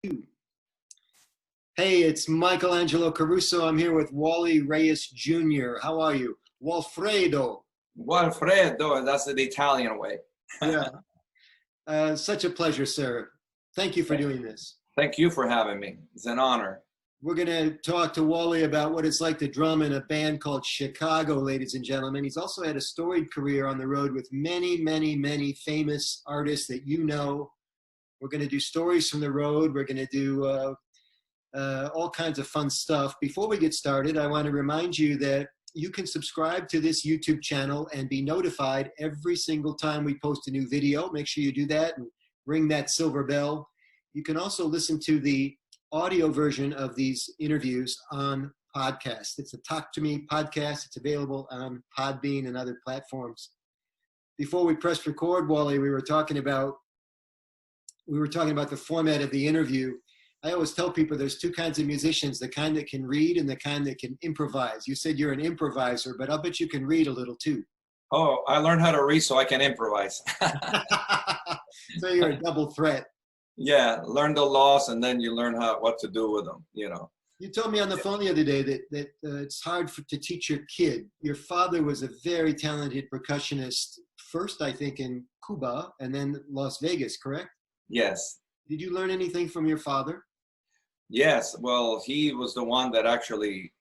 Hey, it's Angelo Caruso. I'm here with Wally Reyes Jr. How are you? Walfredo. Walfredo, that's the Italian way. Yeah. Such a pleasure, sir. Thank you for doing this. Thank you for having me. It's an honor. We're going to talk to Wally about what it's like to drum in a band called Chicago, ladies and gentlemen. He's also had a storied career on the road with many, many, many famous artists that you know. We're going to do stories from the road. We're going to do all kinds of fun stuff. Before we get started, I want to remind you that you can subscribe to this YouTube channel and be notified every single time we post a new video. Make sure you do that and ring that silver bell. You can also listen to the audio version of these interviews on podcast. It's a Talk to Me podcast. It's available on Podbean and other platforms. Before we pressed record, Wally, we were talking about the format of the interview. I always tell people there's two kinds of musicians, the kind that can read and the kind that can improvise. You said you're an improviser, but I'll bet you can read a little too. Oh, I learned how to read so I can improvise. So you're a double threat. Yeah, learn the laws and then you learn what to do with them, you know. You told me on the phone the other day that it's hard to teach your kid. Your father was a very talented percussionist, first I think in Cuba and then Las Vegas, correct? Yes. Did you learn anything from your father? Yes, well, he was the one that actually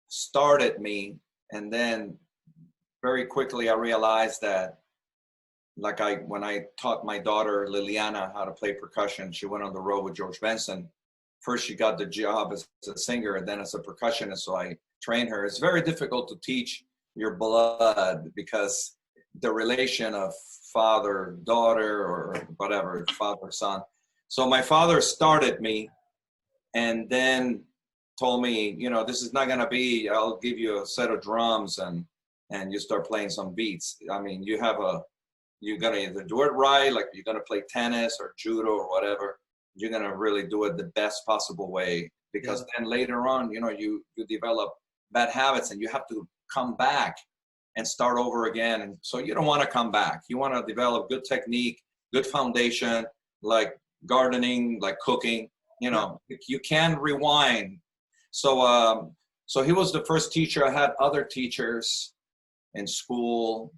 started me, and then very quickly I realized that, like when I taught my daughter Liliana how to play percussion, she went on the road with George Benson. First she got the job as a singer and then as a percussionist, so I trained her. It's very difficult to teach your blood because the relation of father-daughter or whatever, father-son. So my father started me and then told me, you know, this is not gonna be, I'll give you a set of drums and you start playing some beats. I mean, you're gonna either do it right, like you're gonna play tennis or judo or whatever. You're gonna really do it the best possible way, because then later on, you know, you develop bad habits and you have to come back and start over again. And so you don't wanna come back. You wanna develop good technique, good foundation, like gardening, like cooking, you know, you can rewind. So so he was the first teacher. I had other teachers in school,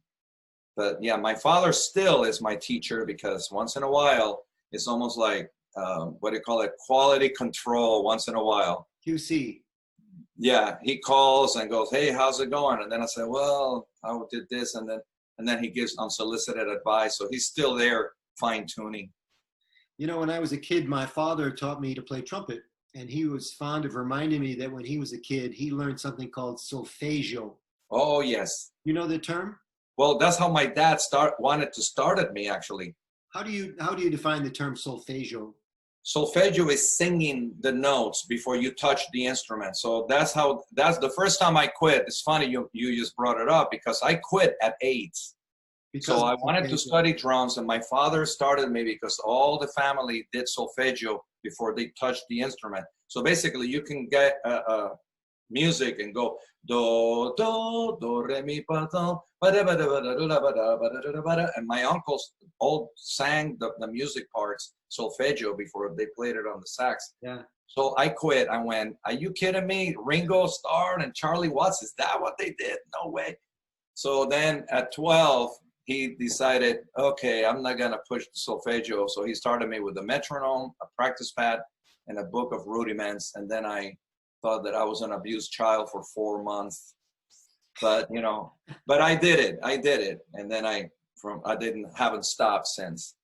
but yeah, my father still is my teacher, because once in a while, it's almost like, what do you call it? Quality control once in a while. QC. Yeah, he calls and goes, hey, how's it going? And then I say, well, I did this, and then he gives unsolicited advice. So he's still there fine tuning. You know, when I was a kid, my father taught me to play trumpet, and he was fond of reminding me that when he was a kid, he learned something called solfeggio. Oh, yes. You know the term? Well, that's how my dad wanted to start at me, actually. How do you define the term solfeggio? Solfeggio is singing the notes before you touch the instrument. So that's the first time I quit. It's funny you just brought it up, because I quit at 8. So I wanted to study drums, and my father started me because all the family did solfeggio before they touched the instrument. So basically you can get music and go do, do, do, re, mi, fa, do, and my uncles all sang the music parts solfeggio before they played it on the sax. Yeah. So I quit. I went, are you kidding me? Ringo Starr and Charlie Watts, is that what they did? No way. So then at 12, he decided, okay, I'm not gonna push the solfeggio. So he started me with a metronome, a practice pad, and a book of rudiments. And then I thought that I was an abused child for 4 months. But you know, but I did it. And then I haven't stopped since.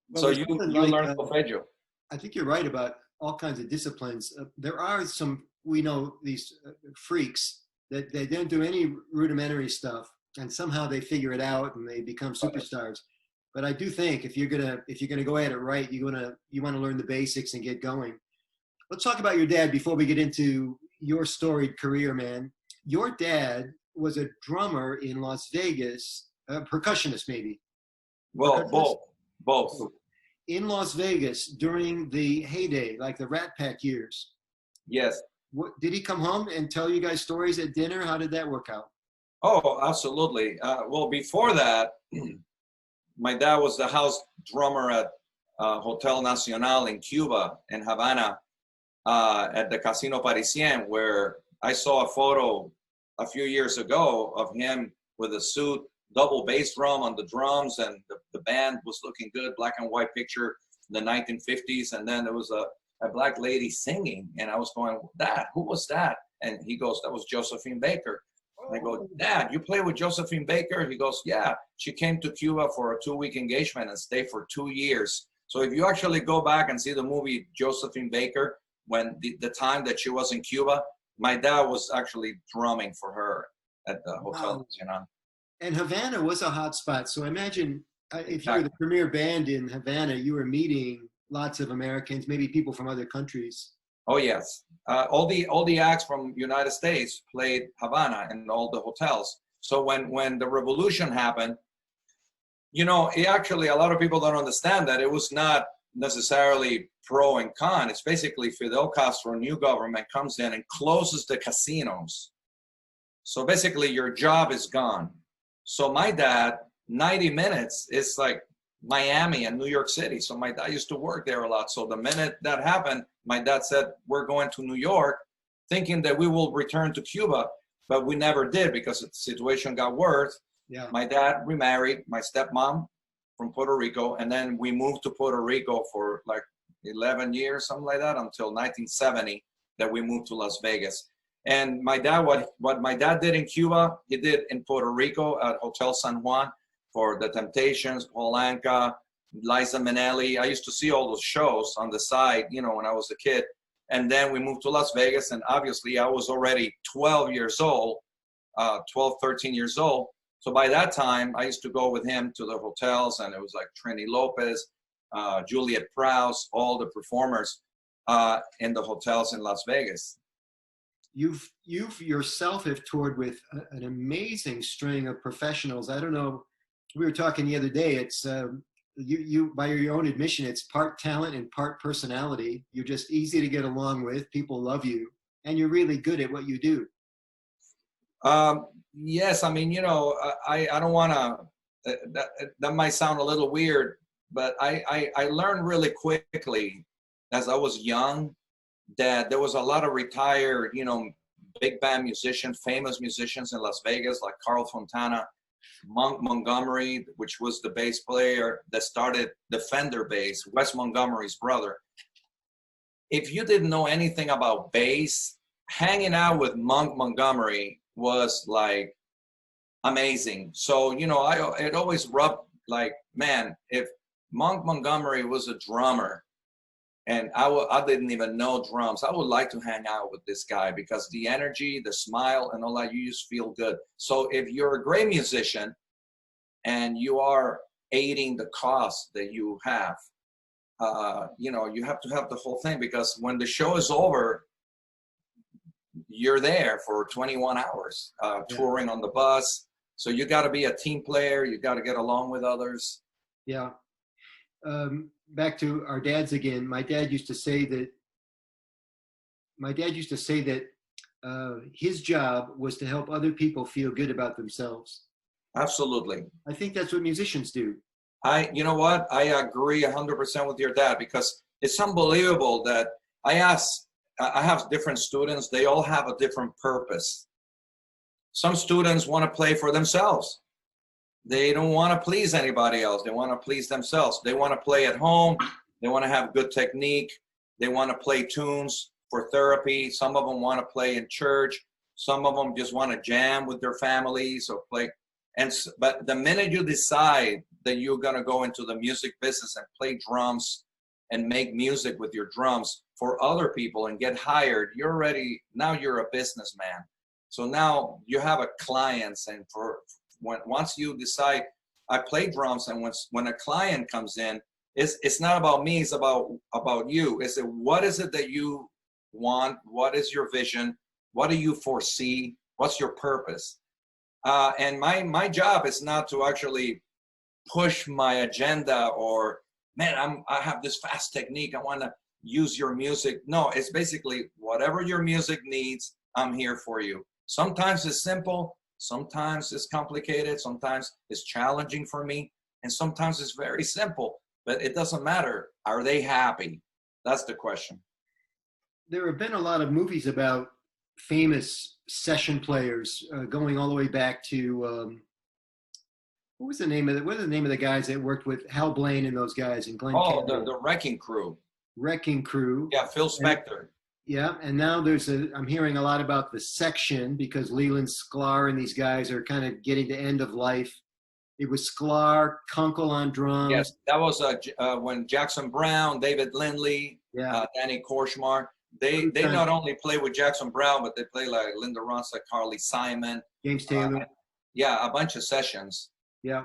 Well, so you learned solfeggio. I think you're right about all kinds of disciplines. There are some, we know, these freaks that they don't do any rudimentary stuff, and somehow they figure it out and they become superstars. But I do think if you're gonna go at it right, you want to learn the basics and get going. Let's talk about your dad before we get into your storied career, man. Your dad was a drummer in Las Vegas, a percussionist maybe. Well, both. In Las Vegas during the heyday, like the Rat Pack years. Yes. Did he come home and tell you guys stories at dinner? How did that work out? Oh, absolutely. Well, before that, my dad was the house drummer at Hotel Nacional in Cuba, in Havana, at the Casino Parisien, where I saw a photo a few years ago of him with a suit, double bass drum on the drums, and the band was looking good, black and white picture, the 1950s, and then there was a black lady singing, and I was going, Dad, who was that? And he goes, that was Josephine Baker. And I go, Dad, you play with Josephine Baker? He goes, yeah, she came to Cuba for a 2-week engagement and stayed for 2 years. So if you actually go back and see the movie Josephine Baker, when the time that she was in Cuba, my dad was actually drumming for her at the hotel. Wow. You know. And Havana was a hot spot. So imagine if you were the premier band in Havana, you were meeting lots of Americans, maybe people from other countries. Oh yes, all the acts from United States played Havana in all the hotels. So when the revolution happened, you know, it actually, a lot of people don't understand that it was not necessarily pro and con. It's basically Fidel Castro, new government, comes in and closes the casinos. So basically your job is gone. So my dad, 90 minutes is like Miami and New York City. So my dad used to work there a lot. So the minute that happened, my dad said, we're going to New York, thinking that we will return to Cuba, but we never did because the situation got worse. Yeah. My dad remarried my stepmom from Puerto Rico, and then we moved to Puerto Rico for like 11 years, something like that, until 1970 that we moved to Las Vegas. And my dad, what my dad did in Cuba, he did in Puerto Rico at Hotel San Juan for The Temptations, Paul Anka, Liza Minnelli. I used to see all those shows on the side, you know, when I was a kid. And then we moved to Las Vegas, and obviously I was already 12 years old, 13 years old. So by that time, I used to go with him to the hotels, and it was like Trini Lopez, Juliet Prowse, all the performers in the hotels in Las Vegas. You've yourself have toured with an amazing string of professionals. I don't know, we were talking the other day, it's you by your own admission, it's part talent and part personality. You're just easy to get along with, people love you, and you're really good at what you do. Yes, I mean, you know, I don't want to, that might sound a little weird, but I learned really quickly as I was young that there was a lot of retired, you know, big band musicians, famous musicians in Las Vegas, like Carl Fontana, Monk Montgomery, which was the bass player that started the Fender bass, Wes Montgomery's brother. If you didn't know anything about bass, hanging out with Monk Montgomery was like amazing. So, you know, it always rubbed like, man, if Monk Montgomery was a drummer and I didn't even know drums, I would like to hang out with this guy because the energy, the smile and all that, you just feel good. So if you're a great musician and you are aiding the cause that you have, you know, you have to have the whole thing, because when the show is over, you're there for 21 hours touring on the bus. So you got to be a team player. You got to get along with others. Yeah. Back to our dads again. My dad used to say that his job was to help other people feel good about themselves. Absolutely. I think that's what musicians do. You know what? I agree 100% with your dad, because it's unbelievable that I have different students. They all have a different purpose. Some students want to play for themselves. They don't want to please anybody else. They want to please themselves. They want to play at home. They want to have good technique. They want to play tunes for therapy. Some of them want to play in church. Some of them just want to jam with their families or play. But the minute you decide that you're going to go into the music business and play drums and make music with your drums for other people and get hired, now you're a businessman. So now you have a clients, and once you decide I play drums, and when a client comes in, it's not about me, it's about you. What is it that you want? What is your vision? What do you foresee? What's your purpose? And my job is not to actually push my agenda or, man, I have this fast technique, I want to use your music. No, it's basically whatever your music needs, I'm here for you. Sometimes it's simple, sometimes it's complicated, sometimes it's challenging for me, and sometimes it's very simple. But it doesn't matter. Are they happy? That's the question. There have been a lot of movies about famous session players, going all the way back to what was the name of the guys that worked with Hal Blaine and those guys and Glenn Oh, Campbell? the Wrecking Crew. Wrecking Crew. Yeah, Phil Spector. Yeah, and now I'm hearing a lot about the Section because Leland Sklar and these guys are kind of getting to end of life. It was Sklar, Kunkel on drums. Yes, that was when Jackson Brown, David Lindley, Yeah. Danny Korshmar. They not only play with Jackson Brown, but they play like Linda Ronstadt, Carly Simon, James Taylor. Yeah, a bunch of sessions. Yeah.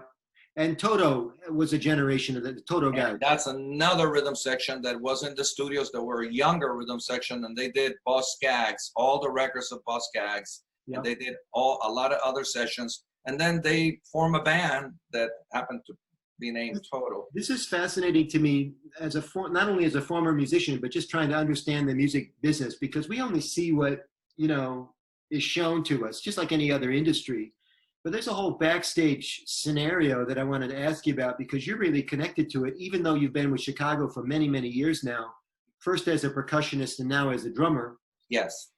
And Toto was a generation of the Toto guys. That's another rhythm section that was in the studios that were a younger rhythm section, and they did Boss Skaggs, all the records of Boss Skaggs. Yeah. And they did a lot of other sessions. And then they form a band that happened to be named Toto. This is fascinating to me as not only as a former musician, but just trying to understand the music business, because we only see what, is shown to us, just like any other industry. But there's a whole backstage scenario that I wanted to ask you about, because you're really connected to it, even though you've been with Chicago for many, many years now, first as a percussionist and now as a drummer. Yes.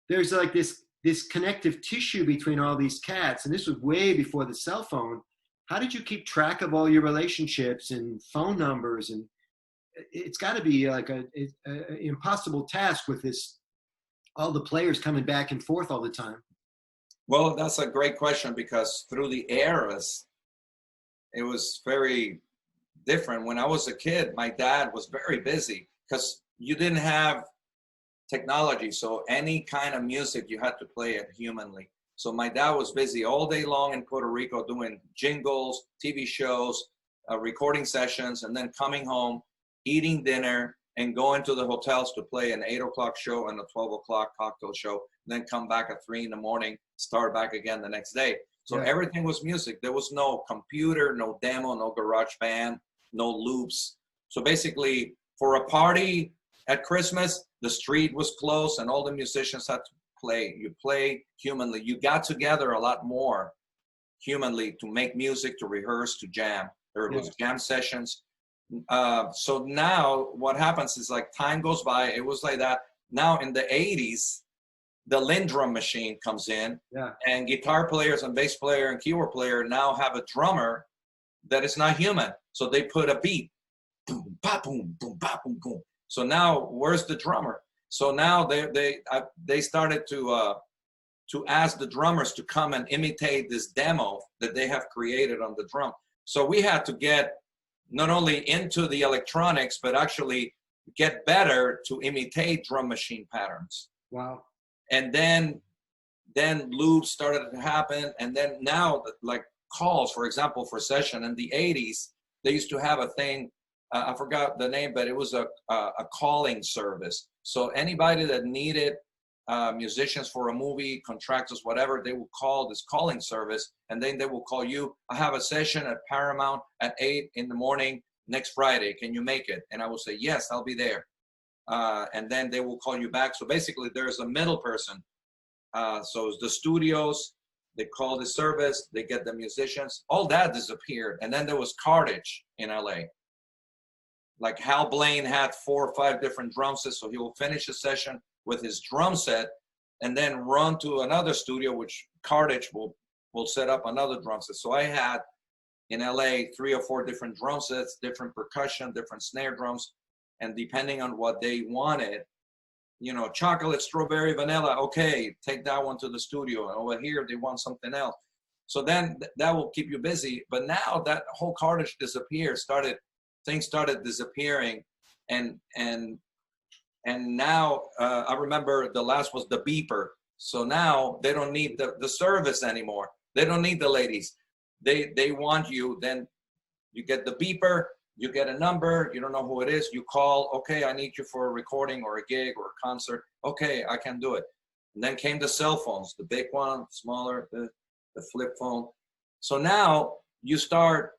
There's like this connective tissue between all these cats, and this was way before the cell phone. How did you keep track of all your relationships and phone numbers? And it's got to be like an impossible task with all the players coming back and forth all the time. Well, that's a great question, because through the eras, it was very different. When I was a kid, my dad was very busy because you didn't have technology. So any kind of music, you had to play it humanly. So my dad was busy all day long in Puerto Rico doing jingles, TV shows, recording sessions, and then coming home, eating dinner, and going to the hotels to play an 8 o'clock show and a 12 o'clock cocktail show, then come back at 3 in the morning, start back again the next day. So everything was music. There was no computer, no demo, no garage band, no loops. So basically, for a party at Christmas, the street was closed and all the musicians had to play. You play humanly. You got together a lot more humanly to make music, to rehearse, to jam. There was jam sessions. So now what happens is, like, time goes by. It was like that. Now in the 80s, the Lindrum machine comes in, and guitar players and bass player and keyboard player now have a drummer that is not human. So they put a beat, boom, ba, boom, boom, ba, boom, boom. So now where's the drummer? So now they started to ask the drummers to come and imitate this demo that they have created on the drum. So we had to get not only into the electronics, but actually get better to imitate drum machine patterns. Wow. And then loops started to happen. And then now, like calls, for example, for session in the 80s, they used to have a thing, I forgot the name, but it was a calling service. So anybody that needed musicians for a movie, contractors, whatever, they will call this calling service, and then they will call you. I have a session at Paramount at 8 in the morning next Friday. Can you make it? And I will say, yes, I'll be there. And then they will call you back. So basically, there's a middle person. So it's the studios, they call the service, they get the musicians. All that disappeared. And then there was cartage in LA. Like Hal Blaine had 4 or 5 different drum sets, so he will finish a session with his drum set and then run to another studio, which Cartage will set up another drum set. So I had in LA 3 or 4 different drum sets, different percussion, different snare drums, and depending on what they wanted, chocolate, strawberry, vanilla, okay, take that one to the studio. And over here, they want something else. So then that will keep you busy. But now that whole cartage disappeared, things started disappearing. And now I remember the last was the beeper. So now they don't need the service anymore. They don't need the ladies. They want you. Then you get the beeper, you get a number, you don't know who it is, you call, okay, I need you for a recording or a gig or a concert. Okay, I can do it. And then came the cell phones, the big one, smaller, the flip phone. So now you start,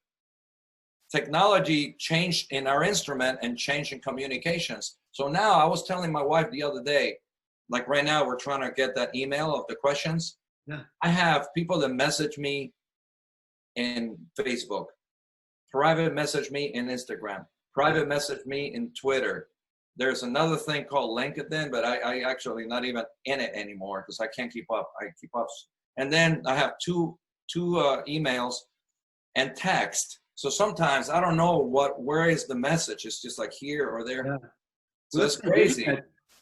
technology changed in our instrument and changed in communications. So now I was telling my wife the other day, like right now we're trying to get that email of the questions. Yeah. I have people that message me in Facebook, private message me in Instagram, private message me in Twitter. There's another thing called LinkedIn, but I actually not even in it anymore because I can't keep up. I keep up. And then I have two emails and text. So sometimes I don't know where is the message. It's just like here or there. Yeah. So Well, it's crazy.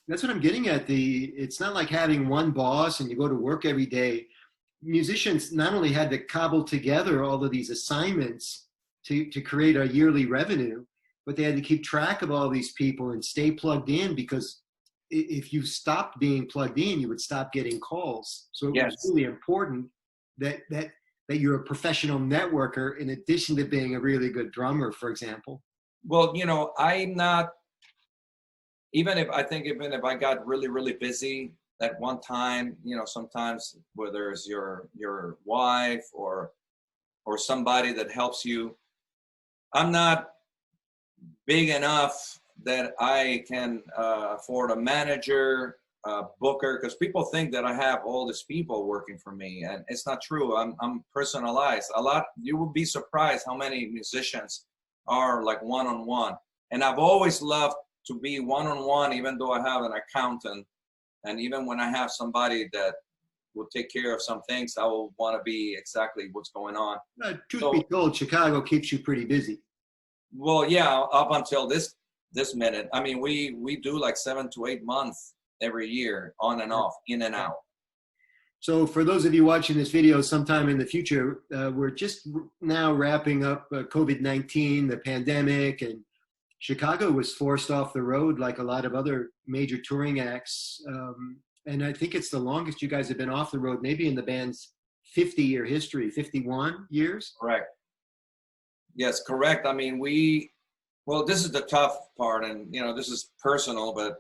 That's what I'm getting at. It's not like having one boss and you go to work every day. Musicians not only had to cobble together all of these assignments to create a yearly revenue, but they had to keep track of all these people and stay plugged in, because if you stopped being plugged in, you would stop getting calls. So it was really important that you're a professional networker in addition to being a really good drummer, for example. Well, you know, I'm not, even if I got really, really busy at one time, you know, sometimes whether it's your wife or somebody that helps you, I'm not big enough that I can afford a manager, booker, because people think that I have all these people working for me, and it's not true. I'm personalized. You will be surprised how many musicians are like one-on-one. And I've always loved to be one-on-one, even though I have an accountant. And even when I have somebody that will take care of some things, I will want to be exactly what's going on. Truth be told, Chicago keeps you pretty busy. Well, yeah, up until this minute. I mean, we do like 7 to 8 months every year, on and off, in and out. So for those of you watching this video sometime in the future, we're just now wrapping up COVID-19, the pandemic, and Chicago was forced off the road like a lot of other major touring acts. And I think it's the longest you guys have been off the road, maybe in the band's 50-year history, 51 years? Correct. Yes, correct. I mean, well, this is the tough part, and, you know, this is personal, but,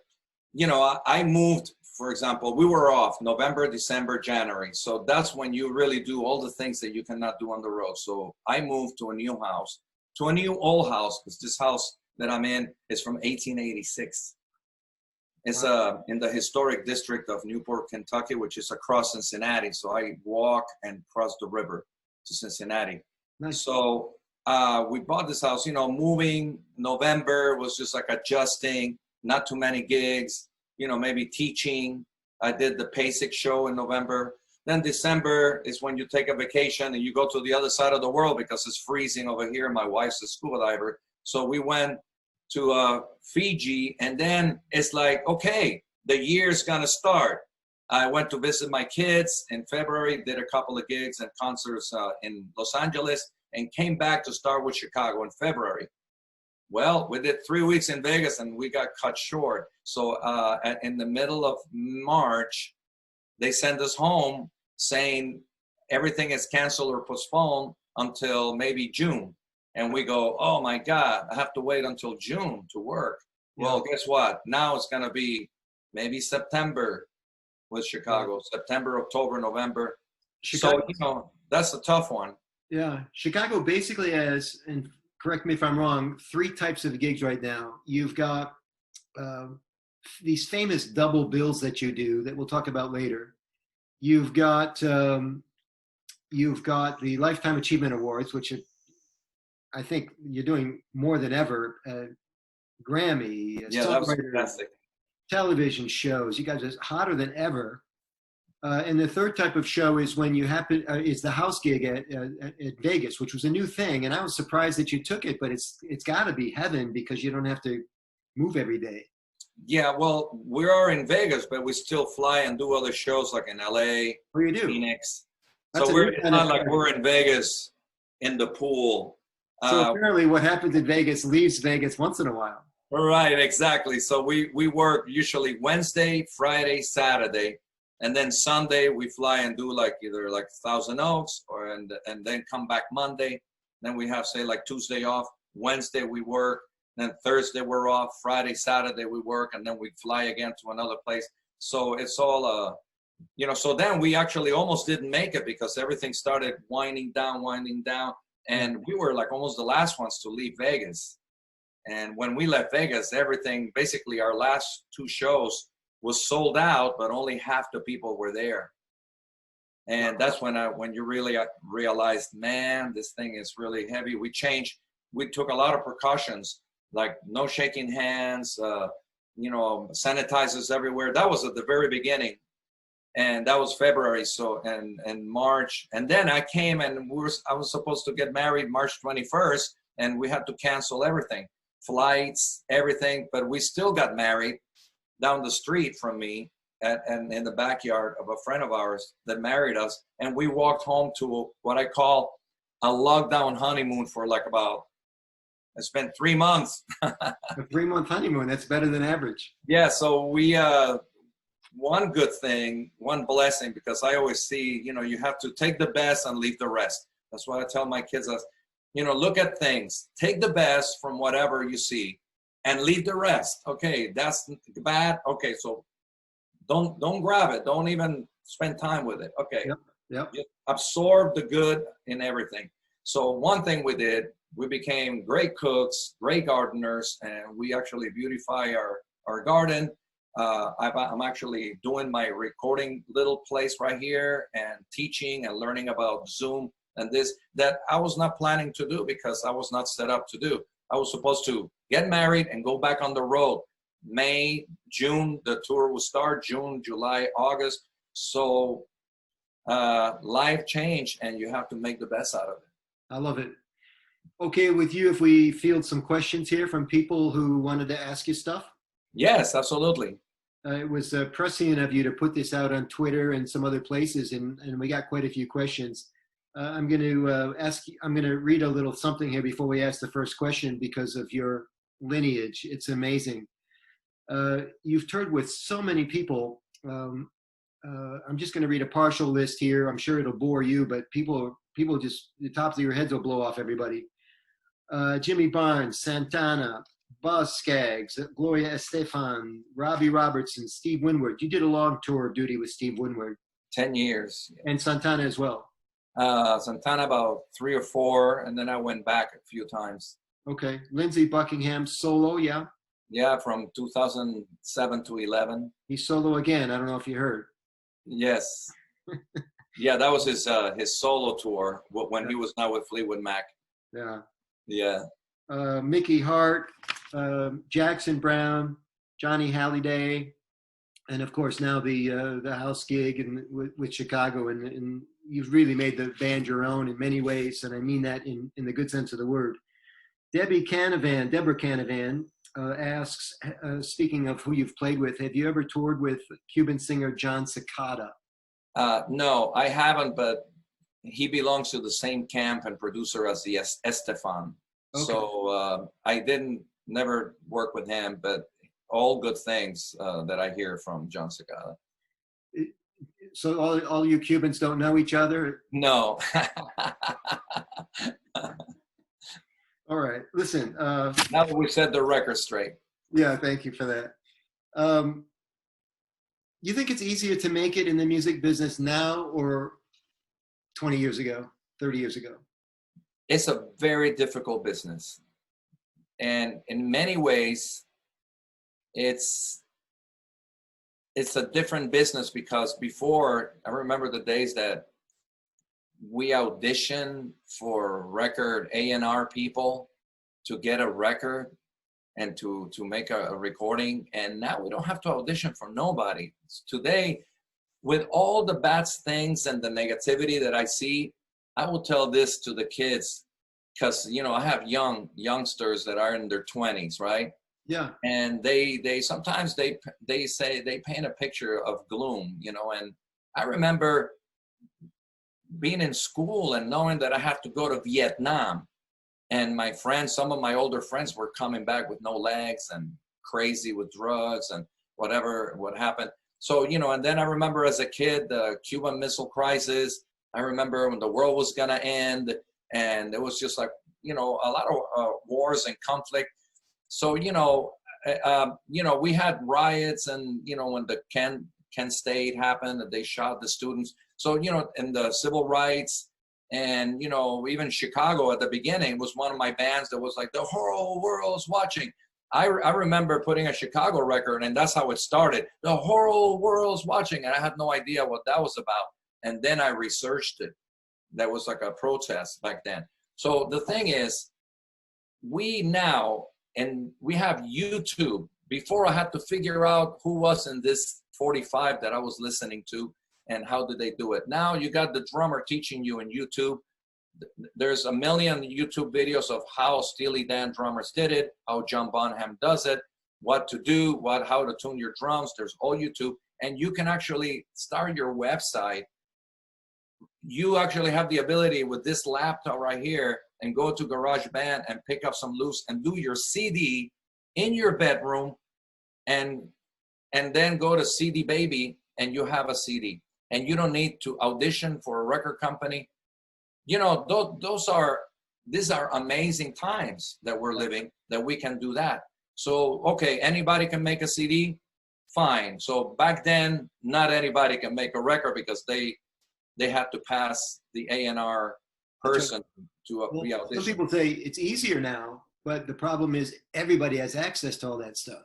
you know, I moved, for example, we were off November, December, January. So that's when you really do all the things that you cannot do on the road. So I moved to a new house, to a new old house, because this house that I'm in is from 1886. It's in the historic district of Newport, Kentucky, which is across Cincinnati. So I walk and cross the river to Cincinnati. Nice. So we bought this house, you know, moving November was just like adjusting, not too many gigs, you know, maybe teaching. I did the PASIC show in November. Then December is when you take a vacation and you go to the other side of the world because it's freezing over here. My wife's a scuba diver. So we went to Fiji, and then it's like, okay, the year's gonna start. I went to visit my kids in February, did a couple of gigs and concerts in Los Angeles, and came back to start with Chicago in February. Well, we did 3 weeks in Vegas and we got cut short. So in the middle of March, they sent us home saying everything is canceled or postponed until maybe June. And we go, oh my God, I have to wait until June to work. Well, guess what? Now it's gonna be maybe September with Chicago, September, October, November. Chicago, so, you know, that's a tough one. Yeah, Chicago basically has, and correct me if I'm wrong, 3 types of gigs right now. You've got these famous double bills that you do that we'll talk about later. You've got the Lifetime Achievement Awards, which I think you're doing more than ever. Grammy, that was fantastic. Television shows. You guys are hotter than ever. And the third type of show is when you happen is the house gig at Vegas, which was a new thing, and I was surprised that you took it. But it's got to be heaven because you don't have to move every day. Yeah, well, we are in Vegas, but we still fly and do other shows like in LA, Phoenix. So it's not like we're in Vegas in the pool. So apparently, what happens in Vegas leaves Vegas once in a while. Right, exactly. So we work usually Wednesday, Friday, Saturday. And then Sunday we fly and do like either like Thousand Oaks and then come back Monday. Then we have say like Tuesday off. Wednesday we work. Then Thursday we're off. Friday, Saturday we work, and then we fly again to another place. So it's all you know. So then we actually almost didn't make it because everything started winding down, and we were like almost the last ones to leave Vegas. And when we left Vegas, everything basically our last 2 shows was sold out, but only half the people were there. And that's when you really realized, man, this thing is really heavy. We changed we took a lot of precautions, like no shaking hands, sanitizers everywhere. That was at the very beginning. And that was February, so and March, and then I came and I was supposed to get married March 21st, and we had to cancel everything, flights, everything. But we still got married down the street from me, and in the backyard of a friend of ours that married us, and we walked home to what I call a lockdown honeymoon for like about. I spent 3 months. A 3-month honeymoon. That's better than average. Yeah, so we. One good thing, one blessing, because I always see, you have to take the best and leave the rest. That's what I tell my kids. Look at things, take the best from whatever you see and leave the rest. Okay, that's bad. Okay, so don't grab it. Don't even spend time with it. Okay, yep. Just absorb the good in everything. So one thing we did, we became great cooks, great gardeners, and we actually beautify our garden. I'm actually doing my recording little place right here and teaching and learning about Zoom and this that I was not planning to do because I was not set up to do. I was supposed to get married and go back on the road. May, June, the tour will start, June, July, August. So life changed and you have to make the best out of it. I love it. Okay with you if we field some questions here from people who wanted to ask you stuff? Yes, absolutely. It was prescient of you to put this out on Twitter and some other places, and we got quite a few questions. I'm going to read a little something here before we ask the first question because of your lineage. It's amazing. You've toured with so many people. I'm just going to read a partial list here. I'm sure it'll bore you, but people just, the tops of your heads will blow off everybody. Jimmy Barnes, Santana, Boz Scaggs, Gloria Estefan, Robbie Robertson, Steve Winwood. You did a long tour of duty with Steve Winwood. 10 years. And Santana as well. Santana about 3 or 4, and then I went back a few times. Okay. Lindsey Buckingham solo, yeah? Yeah, from 2007 to 11. He's solo again. I don't know if you heard. Yes. Yeah, that was his solo tour when he was not with Fleetwood Mac. Yeah. Yeah. Mickey Hart, Jackson Brown, Johnny Halliday, and of course now the house gig and with Chicago, and you've really made the band your own in many ways, and I mean that in the good sense of the word. Deborah Canavan asks, speaking of who you've played with, have you ever toured with Cuban singer John Cicada? No, I haven't, but he belongs to the same camp and producer as the Estefan. Okay. So I never work with him, but all good things that I hear from John Cicada. So all you Cubans don't know each other? No. All right. Listen. Now that we set the record straight. Yeah, thank you for that. You think it's easier to make it in the music business now or 20 years ago, 30 years ago? It's a very difficult business. And in many ways, it's a different business because before, I remember the days that we auditioned for record A&R people to get a record and to make a recording. And now we don't have to audition for nobody. Today, with all the bad things and the negativity that I see, I will tell this to the kids because, I have youngsters that are in their 20s, right? Yeah. And they sometimes they say they paint a picture of gloom, and I remember being in school and knowing that I have to go to Vietnam, and my friends, some of my older friends were coming back with no legs and crazy with drugs and what happened. So, and then I remember as a kid, the Cuban Missile Crisis. I remember when the world was going to end, and it was just like, a lot of wars and conflict. So, we had riots and, when the Kent State happened, they shot the students. So, in the civil rights and, even Chicago at the beginning was one of my bands that was like, the whole world's watching. I remember putting a Chicago record, and that's how it started. The whole world's watching, and I had no idea what that was about. And then I researched it. That was like a protest back then. So the thing is, we now, and we have YouTube. Before I had to figure out who was in this 45 that I was listening to and how did they do it. Now you got the drummer teaching you in YouTube. There's a million YouTube videos of how Steely Dan drummers did it, how John Bonham does it, what to do, how to tune your drums. There's all YouTube, and you can actually start your website. You actually have the ability with this laptop right here and go to GarageBand and pick up some loops and do your CD in your bedroom, and then go to CD Baby and you have a CD, and you don't need to audition for a record company. You know, these are amazing times that we're living, that we can do that. So, okay, anybody can make a CD, fine. So back then, not anybody can make a record because they had to pass the A&R person to be auditioned. Some people say it's easier now, but the problem is everybody has access to all that stuff.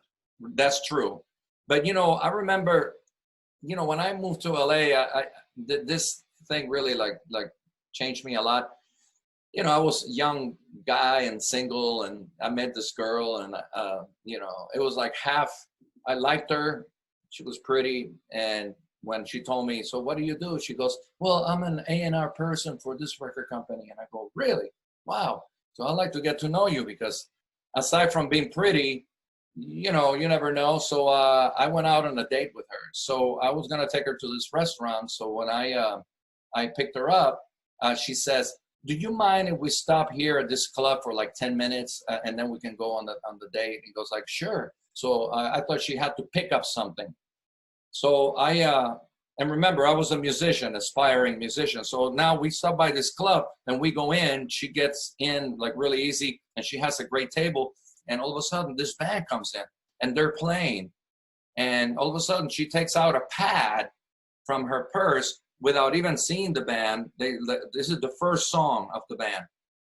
That's true. But, you know, I remember, you know, when I moved to LA, this thing really like changed me a lot. You know, I was a young guy and single, and I met this girl, and, you know, it was like half, I liked her. She was pretty. And when she told me, so what do you do? She goes, well, I'm an A&R person for this record company. And I go, really? Wow. So I'd like to get to know you, because aside from being pretty, you know, you never know. So I went out on a date with her. So I was going to take her to this restaurant. So when I picked her up, she says, do you mind if we stop here at this club for like 10 minutes and then we can go on the date? He goes like, sure. So I thought she had to pick up something. So and remember, I was a musician, aspiring musician. So now we stop by this club and we go in, she gets in like really easy, and she has a great table. And all of a sudden this band comes in and they're playing. And all of a sudden she takes out a pad from her purse without even seeing the band. This is the first song of the band.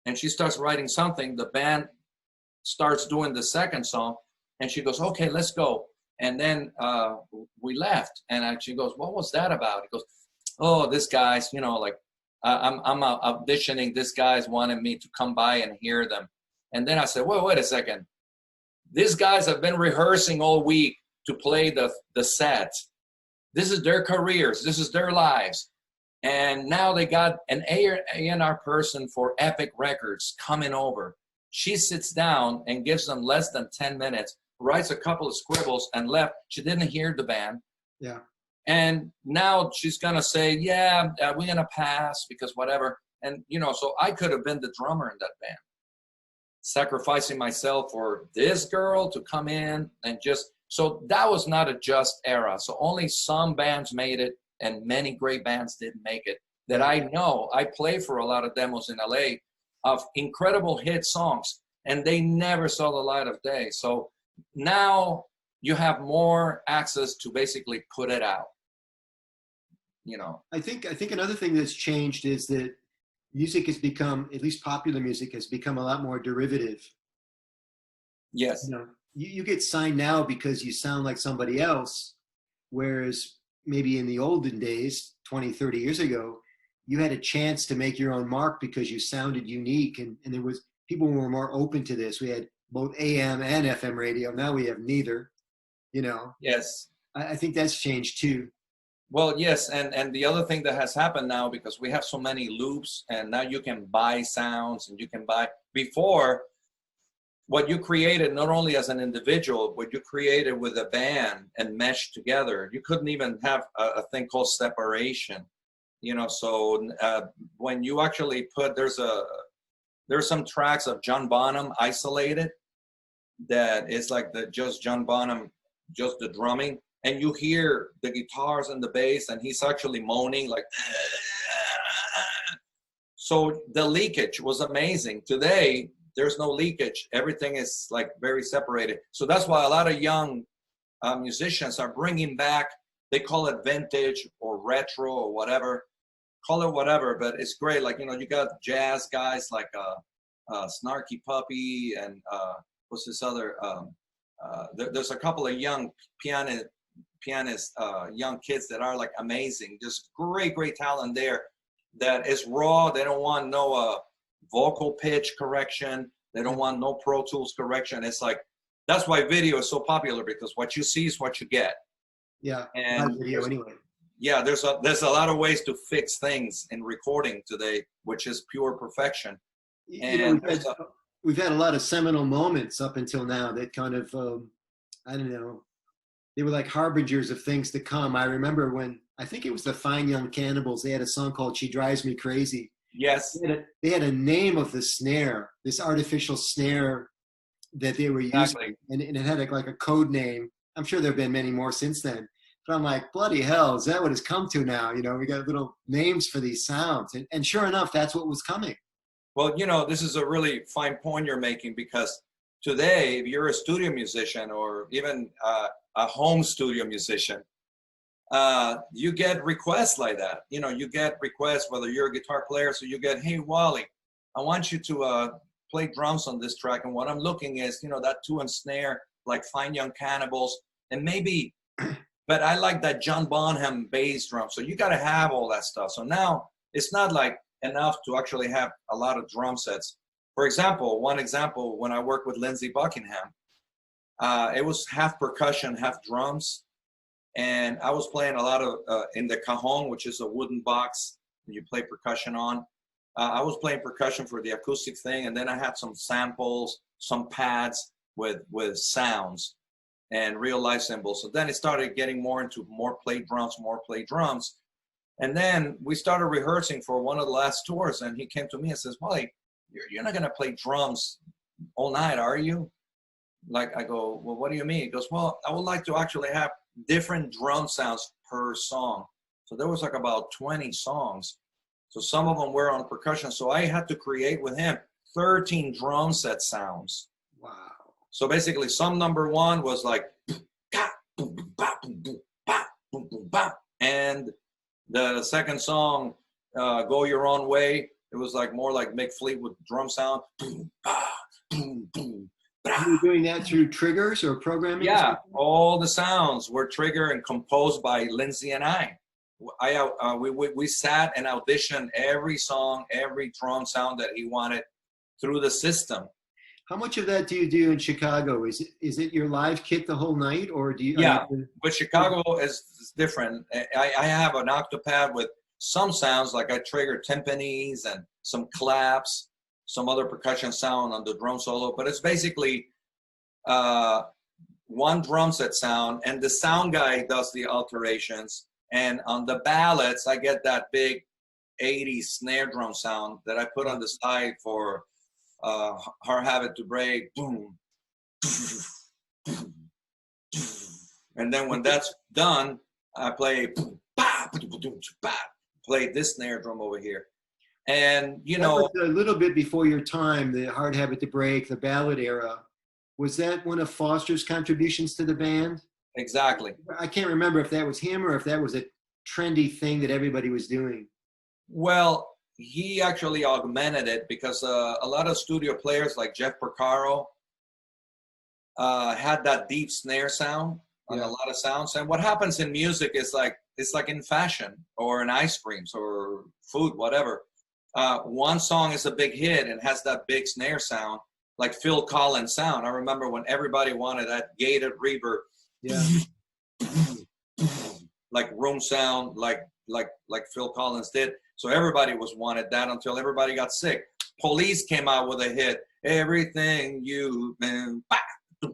And she starts writing something. The band starts doing the second song, and she goes, okay, let's go. And then we left, and she goes, what was that about? He goes, oh, this guy's, you know, like, I'm auditioning. This guy's wanted me to come by and hear them. And then I said, wait a second. These guys have been rehearsing all week to play the set. This is their careers. This is their lives. And now they got an A&R person for Epic Records coming over. She sits down and gives them less than 10 minutes, writes a couple of scribbles, and left. She didn't hear the band. Yeah. And now she's going to say, yeah, we're going to pass because whatever. And, you know, so I could have been the drummer in that band, sacrificing myself for this girl to come in and just, so that was not a just era. So only some bands made it, and many great bands didn't make it. That I know, I play for a lot of demos in LA of incredible hit songs, and they never saw the light of day. So now you have more access to basically put it out. You know, I think another thing that's changed is that music has become, at least popular music, has become a lot more derivative. Yes. You know, you get signed now because you sound like somebody else, whereas maybe in the olden days, 20, 30 years ago, you had a chance to make your own mark because you sounded unique, and there was, people were more open to this. We had both AM and FM radio. Now we have neither, you know. Yes. I think that's changed too. Well, yes, and the other thing that has happened now, because we have so many loops, and now you can buy sounds, and you can buy, before, what you created, not only as an individual, what you created with a band and meshed together, you couldn't even have a thing called separation, you know. So when you actually put, there's some tracks of John Bonham isolated that is like just John Bonham, just the drumming, and you hear the guitars and the bass, and he's actually moaning like, so the leakage was amazing. Today, there's no leakage. Everything is like very separated. So that's why a lot of young musicians are bringing back, they call it vintage or retro or whatever, call it whatever, but it's great. Like, you know, you got jazz guys like Snarky Puppy and what's this other, there's a couple of young pianists, young kids that are like amazing. Just great talent there that is raw. They don't want no vocal pitch correction. They don't want no Pro Tools correction. It's like, that's why video is so popular, because what you see is what you get. Yeah, And video anyway. Yeah, there's a lot of ways to fix things in recording today, which is pure perfection. And we've had a lot of seminal moments up until now that kind of, I don't know, they were like harbingers of things to come. I remember when, I think it was the Fine Young Cannibals, they had a song called She Drives Me Crazy. Yes. They had a name of the snare, this artificial snare that they were using, exactly. and it had like a code name. I'm sure there have been many more since then. But I'm like, bloody hell, is that what it's come to now? You know, we got little names for these sounds. And sure enough, that's what was coming. Well, you know, this is a really fine point you're making, because today, if you're a studio musician or even a home studio musician, you get requests like that. You know, you get requests, whether you're a guitar player, so you get, hey, Wally, I want you to play drums on this track. And what I'm looking is, you know, that 2 and snare, like Fine Young Cannibals, and maybe, but I like that John Bonham bass drum. So you got to have all that stuff. So now it's not like enough to actually have a lot of drum sets. For example, one example, when I worked with Lindsey Buckingham, it was half percussion, half drums. And I was playing a lot of, in the cajon, which is a wooden box you play percussion on. I was playing percussion for the acoustic thing, and then I had some samples, some pads with sounds and real life cymbals. So then it started getting more into more plate drums. And then we started rehearsing for one of the last tours, and he came to me and says, Wally, you're not gonna play drums all night, are you? Like, I go, well, what do you mean? He goes, well, I would like to actually have different drum sounds per song. So there was like about 20 songs. So some of them were on percussion. So I had to create with him 13 drum set sounds. Wow. So basically, song number 1 was like, and the second song, Go Your Own Way, it was like more like Mick Fleetwood drum sound. Were you doing that through triggers or programming? Yeah, all the sounds were triggered and composed by Lindsey and I. We sat and auditioned every song, every drum sound that he wanted through the system. How much of that do you do in Chicago? Is it your live kit the whole night, or do you? Yeah, but Chicago is different. I have an octopad with some sounds, like I trigger timpanis and some claps, some other percussion sound on the drum solo, but it's basically one drum set sound, and the sound guy does the alterations. And on the ballads, I get that big 80s snare drum sound that I put on the side for Hard Habit to Break, boom. And then when that's done, I play this snare drum over here. And, you know, a little bit before your time, the Hard Habit to Break, the ballad era. Was that one of Foster's contributions to the band? Exactly. I can't remember if that was him or if that was a trendy thing that everybody was doing. Well, he actually augmented it, because a lot of studio players like Jeff Porcaro had that deep snare sound on a lot of sounds. And what happens in music is like, it's like in fashion or in ice creams or food, whatever. One song is a big hit and has that big snare sound, like Phil Collins sound. I remember when everybody wanted that gated reverb, like room sound, like Phil Collins did. So everybody wanted that until everybody got sick. Police came out with a hit, Everything You've Been, a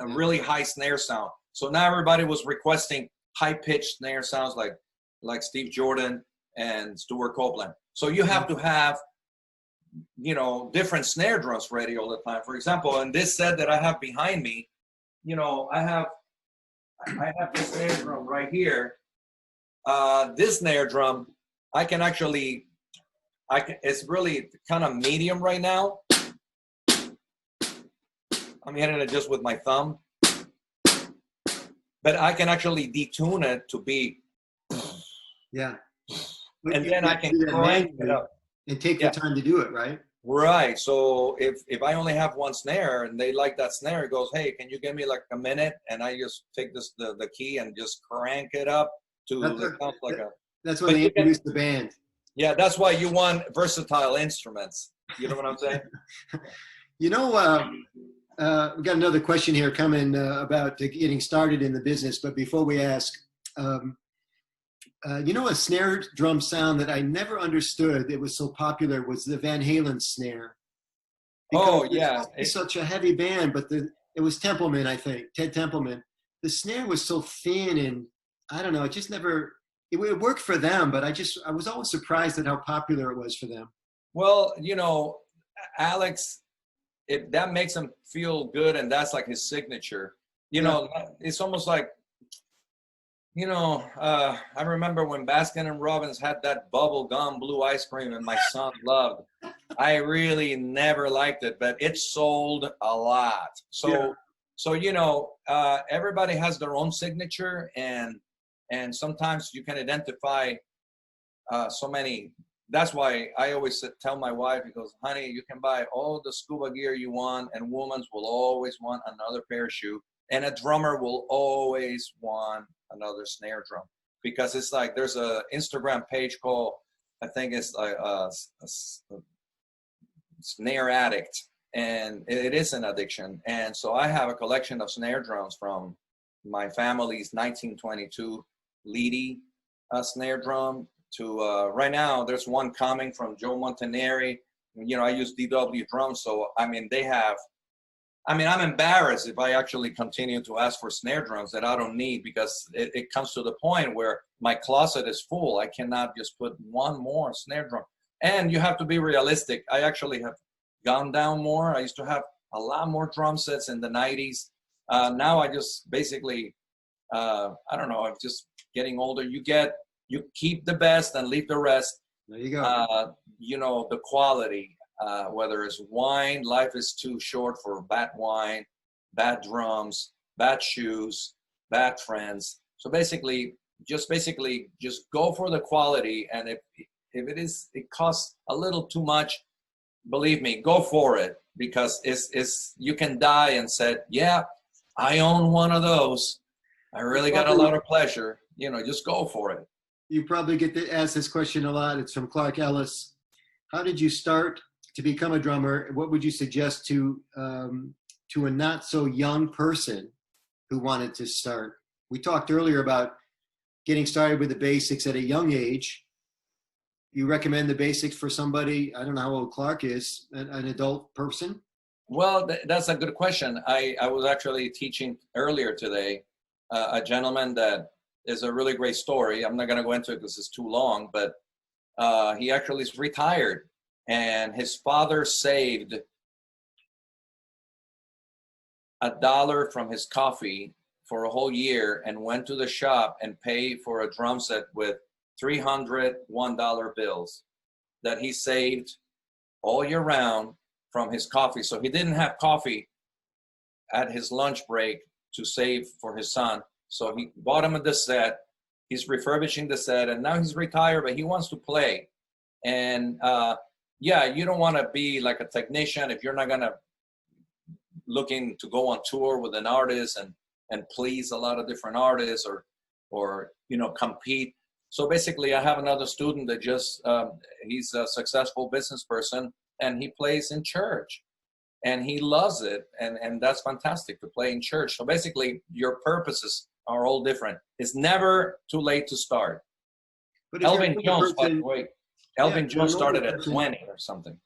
really high snare sound. So now everybody was requesting high-pitched snare sounds like Steve Jordan and Stuart Copeland. So you have to have, you know, different snare drums ready all the time. For example, in this set that I have behind me, you know, I have this snare drum right here. This snare drum, it's really kind of medium right now. I'm hitting it just with my thumb. But I can actually detune it to be. Yeah. And then I can crank it up. And take your time to do it, right? Right. So if I only have one snare and they like that snare, it goes, hey, can you give me like a minute? And I just take the key and just crank it up to that's when they introduced the band. Yeah, that's why you want versatile instruments. You know what I'm saying? You know, we got another question here coming about getting started in the business. But before we ask, um, you know, a snare drum sound that I never understood, it was so popular, was the Van Halen snare. Because Oh yeah, it's such a heavy band, but it was Templeman, I think, Ted Templeman. The snare was so thin, and I don't know, it just never, it worked for them, but I was always surprised at how popular it was for them. well, you know, Alex, that makes him feel good, and that's like his signature. You Yeah, know, it's almost like, you know, I remember when Baskin and Robbins had that bubble gum blue ice cream, and my son loved. I really never liked it, but it sold a lot. yeah. So you know, everybody has their own signature, and sometimes you can identify so many. That's why I always tell my wife, because, honey, you can buy all the scuba gear you want, and women will always want another pair of shoes, and a drummer will always want another snare drum, because it's like there's a Instagram page called, I think it's like a snare addict, and it is an addiction. And so I have a collection of snare drums from my family's 1922 Leedy snare drum to right now there's one coming from Joe Montaneri. You know, I use DW drums, so I mean they have, I mean, I'm embarrassed if I actually continue to ask for snare drums that I don't need, because it comes to the point where my closet is full. I cannot just put one more snare drum. And you have to be realistic. I actually have gone down more. I used to have a lot more drum sets in the 90s. Now I just basically, I don't know, I'm just getting older. You keep the best and leave the rest. There you go. You know, the quality, whether it's wine, life is too short for bad wine, bad drums, bad shoes, bad friends. So basically just go for the quality. And if it costs a little too much, believe me, go for it, because it's you can die and said, yeah, I own one of those. I really got a lot of pleasure. You know, just go for it. You probably get to ask this question a lot. It's from Clark Ellis. How did you start to become a drummer? What would you suggest to a not so young person who wanted to start? We talked earlier about getting started with the basics at a young age. You recommend the basics for somebody, I don't know how old Clark is, an adult person? Well, that's a good question. I was actually teaching earlier today a gentleman that is a really great story. I'm not going to go into it because it's too long, but he actually is retired, and his father saved $1 from his coffee for a whole year and went to the shop and paid for a drum set with 300 $1 bills that he saved all year round from his coffee. So he didn't have coffee at his lunch break to save for his son. So he bought him the set. He's refurbishing the set, and now he's retired, but he wants to play. And yeah, you don't want to be like a technician if you're not gonna looking to go on tour with an artist and please a lot of different artists, or you know, compete. So basically, I have another student that just he's a successful business person, and he plays in church, and he loves it, and that's fantastic to play in church. So basically, your purposes are all different. It's never too late to start. But Elvin Jones, by the way, Elvin if you're Jones an older started at person, 20 or something.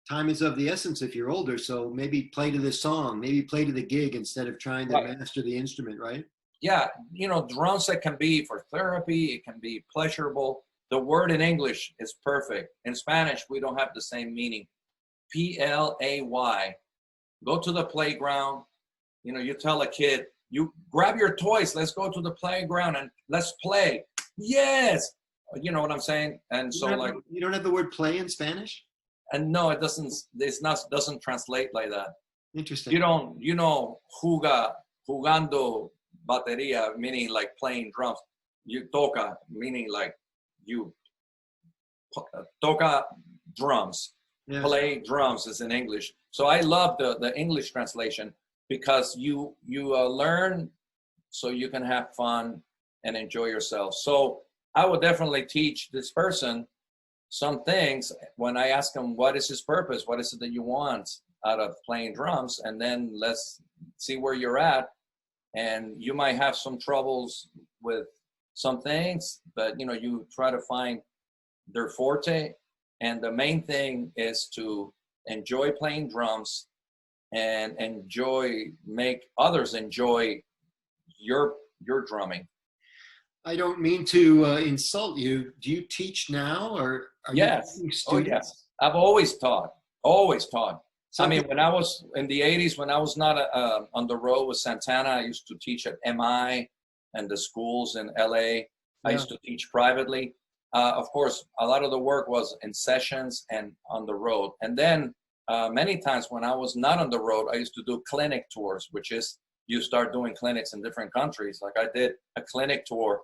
time is of the essence if you're older. So maybe play to the song, maybe play to the gig instead of trying to Right. master the instrument, right? Yeah, you know, drums that can be for therapy, it can be pleasurable. The word in English is perfect. In Spanish, we don't have the same meaning. Play. Go to the playground. You know, you tell a kid, you grab your toys, let's go to the playground and let's play. Yes. You know what I'm saying? And so like, You don't have the word play in Spanish? and no, doesn't translate like that. Interesting. You know, jugando batería, meaning like playing drums. You toca, meaning like you toca drums. Yeah. Play drums is in English. So I love the English translation, because you learn so you can have fun and enjoy yourself. So I would definitely teach this person some things when I ask him, what is his purpose? What is it that you want? out of playing drums, and then let's see where you're at. And you might have some troubles with some things, but you try to find their forte. And the main thing is to enjoy playing drums and make others enjoy your drumming. I don't mean to insult you. Do you teach now, or are Yes. you students? Oh, yes. I've always taught. I mean, when I was in the 80s, when I was not on the road with Santana, I used to teach at MI and the schools in LA. I used to teach privately. Of course, a lot of the work was in sessions and on the road. And then many times when I was not on the road, I used to do clinic tours, which is you start doing clinics in different countries. Like I did a clinic tour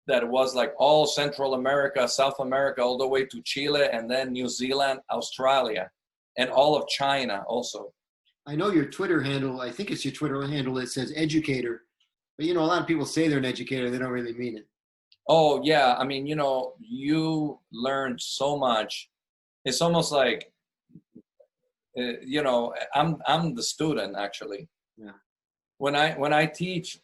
that was like all Central America, South America, all the way to Chile, and then New Zealand, Australia, and all of China also. I know your Twitter handle, I think it's your Twitter handle that says educator, but a lot of people say they're an educator, they don't really mean it. Oh yeah, I mean, you learn so much. It's almost like, I'm the student actually. Yeah. When I teach,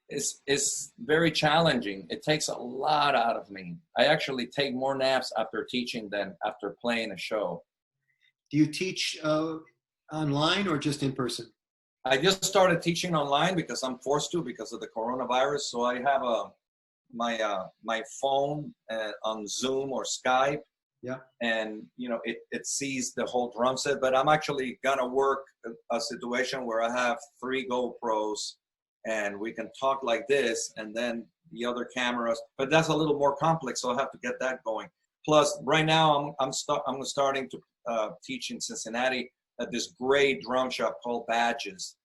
it's very challenging. It takes a lot out of me. I actually take more naps after teaching than after playing a show. Do you teach online or just in person? I just started teaching online because I'm forced to because of the coronavirus. So I have my phone on Zoom or Skype. Yeah. And it sees the whole drum set, but I'm actually gonna work a situation where I have 3 GoPros and we can talk like this, and then the other cameras, but that's a little more complex, so I'll have to get that going. Plus right now I'm starting to teach in Cincinnati at this great drum shop called Badges.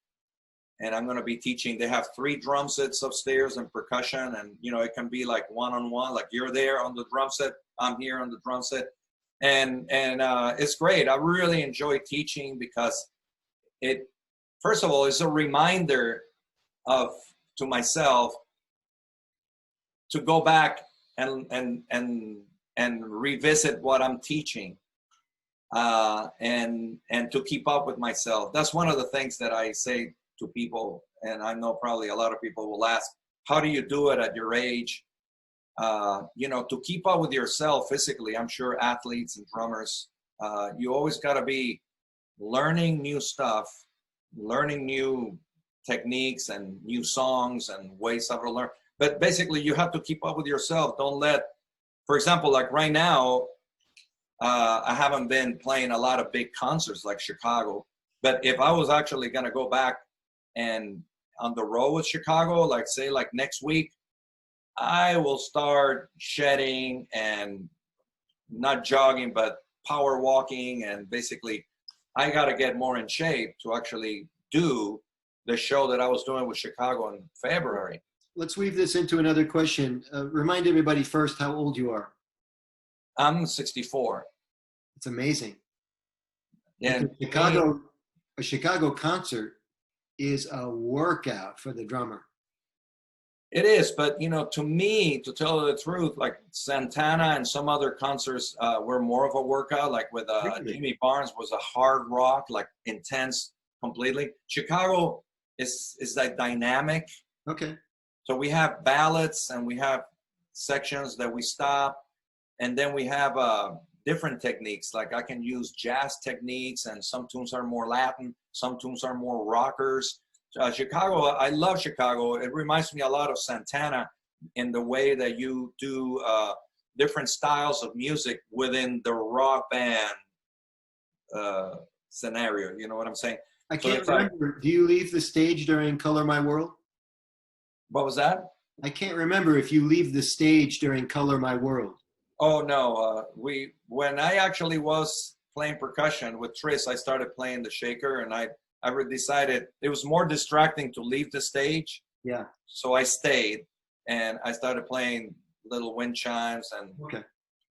And I'm going to be teaching. They have 3 drum sets upstairs and percussion, and it can be like one-on-one, like you're there on the drum set, I'm here on the drum set, and it's great. I really enjoy teaching because it, first of all, is a reminder to myself to go back and revisit what I'm teaching, and to keep up with myself. That's one of the things that I say to people, and I know probably a lot of people will ask, how do you do it at your age? To keep up with yourself physically. I'm sure athletes and drummers, you always got to be learning new stuff, learning new techniques and new songs and ways how to learn. But basically, you have to keep up with yourself. Don't let, for example, like right now, I haven't been playing a lot of big concerts like Chicago. But if I was actually going to go back and on the road with Chicago, like say like next week, I will start shedding and not jogging, but power walking. And basically, I got to get more in shape to actually do the show that I was doing with Chicago in February. Let's weave this into another question. Remind everybody first how old you are. I'm 64. It's amazing. Yeah. A Chicago concert is a workout for the drummer. It is, but to me, to tell the truth, like Santana and some other concerts were more of a workout. Like with Jimmy Barnes was a hard rock, like intense completely. Chicago is like dynamic. Okay. So we have ballads and we have sections that we stop, and then we have different techniques. Like I can use jazz techniques, and some tunes are more Latin, some tunes are more rockers. Chicago, I love Chicago. It reminds me a lot of Santana in the way that you do different styles of music within the rock band scenario. You know what I'm saying? I can't remember. Do you leave the stage during Color My World? What was that? I can't remember if you leave the stage during Color My World. Oh no, when I actually was playing percussion with Tris, I started playing the shaker, and I decided it was more distracting to leave the stage. Yeah. So I stayed, and I started playing little wind chimes,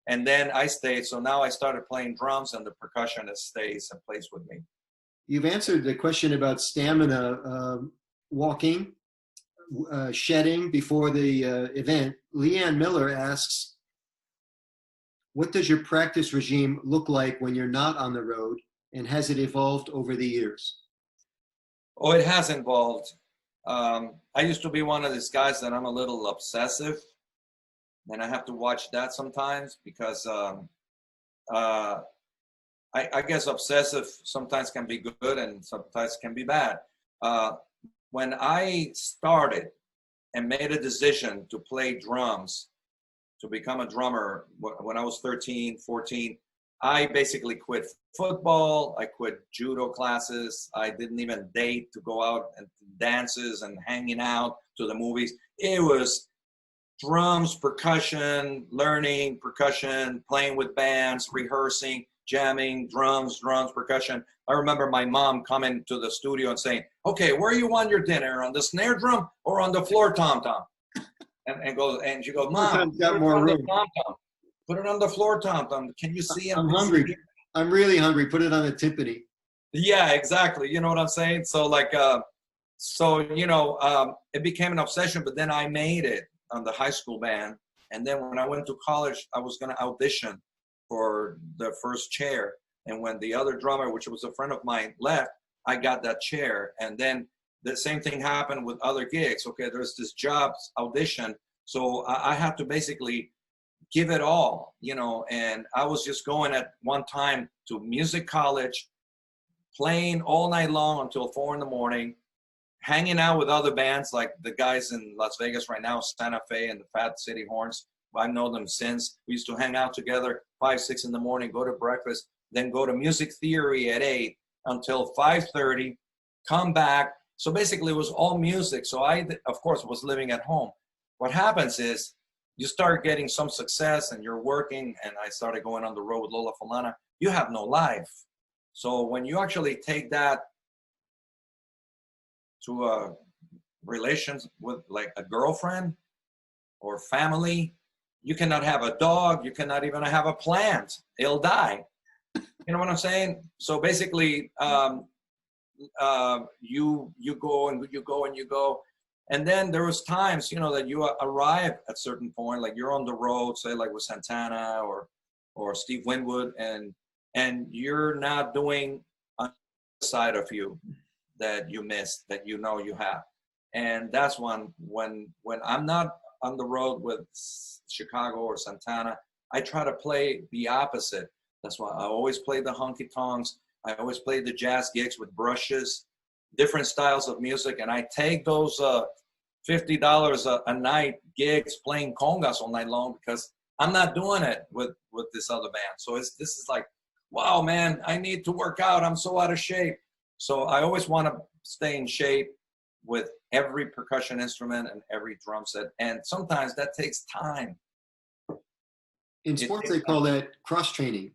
and then I stayed. So now I started playing drums, and the percussionist stays and plays with me. You've answered the question about stamina, walking, shedding before the event. Leanne Miller asks, what does your practice regime look like when you're not on the road? And has it evolved over the years? Oh, it has evolved. I used to be one of these guys that I'm a little obsessive, and I have to watch that sometimes because I guess obsessive sometimes can be good and sometimes can be bad. When I started and made a decision to play drums, to become a drummer, when I was 13, 14, I basically quit football. I quit judo classes. I didn't even date to go out and dances and hanging out to the movies. It was drums, percussion, learning percussion, playing with bands, rehearsing, jamming, drums, percussion. I remember my mom coming to the studio and saying, okay, where you want your dinner, on the snare drum or on the floor tom-tom? And she goes, Mom, put it on the tom-tom. Put it on the floor tom-tom. Can you see him? I'm hungry. I'm really hungry. Put it on the timpani. Yeah, exactly. You know what I'm saying? So like, it became an obsession, but then I made it on the high school band. And then when I went to college, I was going to audition for the first chair. And when the other drummer, which was a friend of mine, left, I got that chair. And then the same thing happened with other gigs. Okay, there's this jobs audition. So I had to basically give it all, and I was just going at one time to music college, playing all night long until 4 a.m, hanging out with other bands like the guys in Las Vegas right now, Santa Fe and the Fat City Horns. I know them since. We used to hang out together 5, 6 in the morning, go to breakfast, then go to music theory at 8 until 5:30, come back. So basically it was all music. So I, of course, was living at home. What happens is you start getting some success and you're working, and I started going on the road with Lola Falana. You have no life. So when you actually take that to relations with like a girlfriend or family, you cannot have a dog. You cannot even have a plant. It'll die. You know what I'm saying? So basically, you go and you go and you go. And then there was times, that you arrive at certain point, like you're on the road, say like with Santana or Steve Winwood, and you're not doing a side of you that you missed, that you have. And that's when I'm not on the road with Chicago or Santana, I try to play the opposite. That's why I always play the honky tonks. I always play the jazz gigs with brushes, different styles of music, and I take those $50 a night gigs playing congas all night long because I'm not doing it with this other band. So this is like, wow, man, I need to work out. I'm so out of shape. So I always want to stay in shape with every percussion instrument and every drum set, and sometimes that takes time. In sports, they call that cross-training.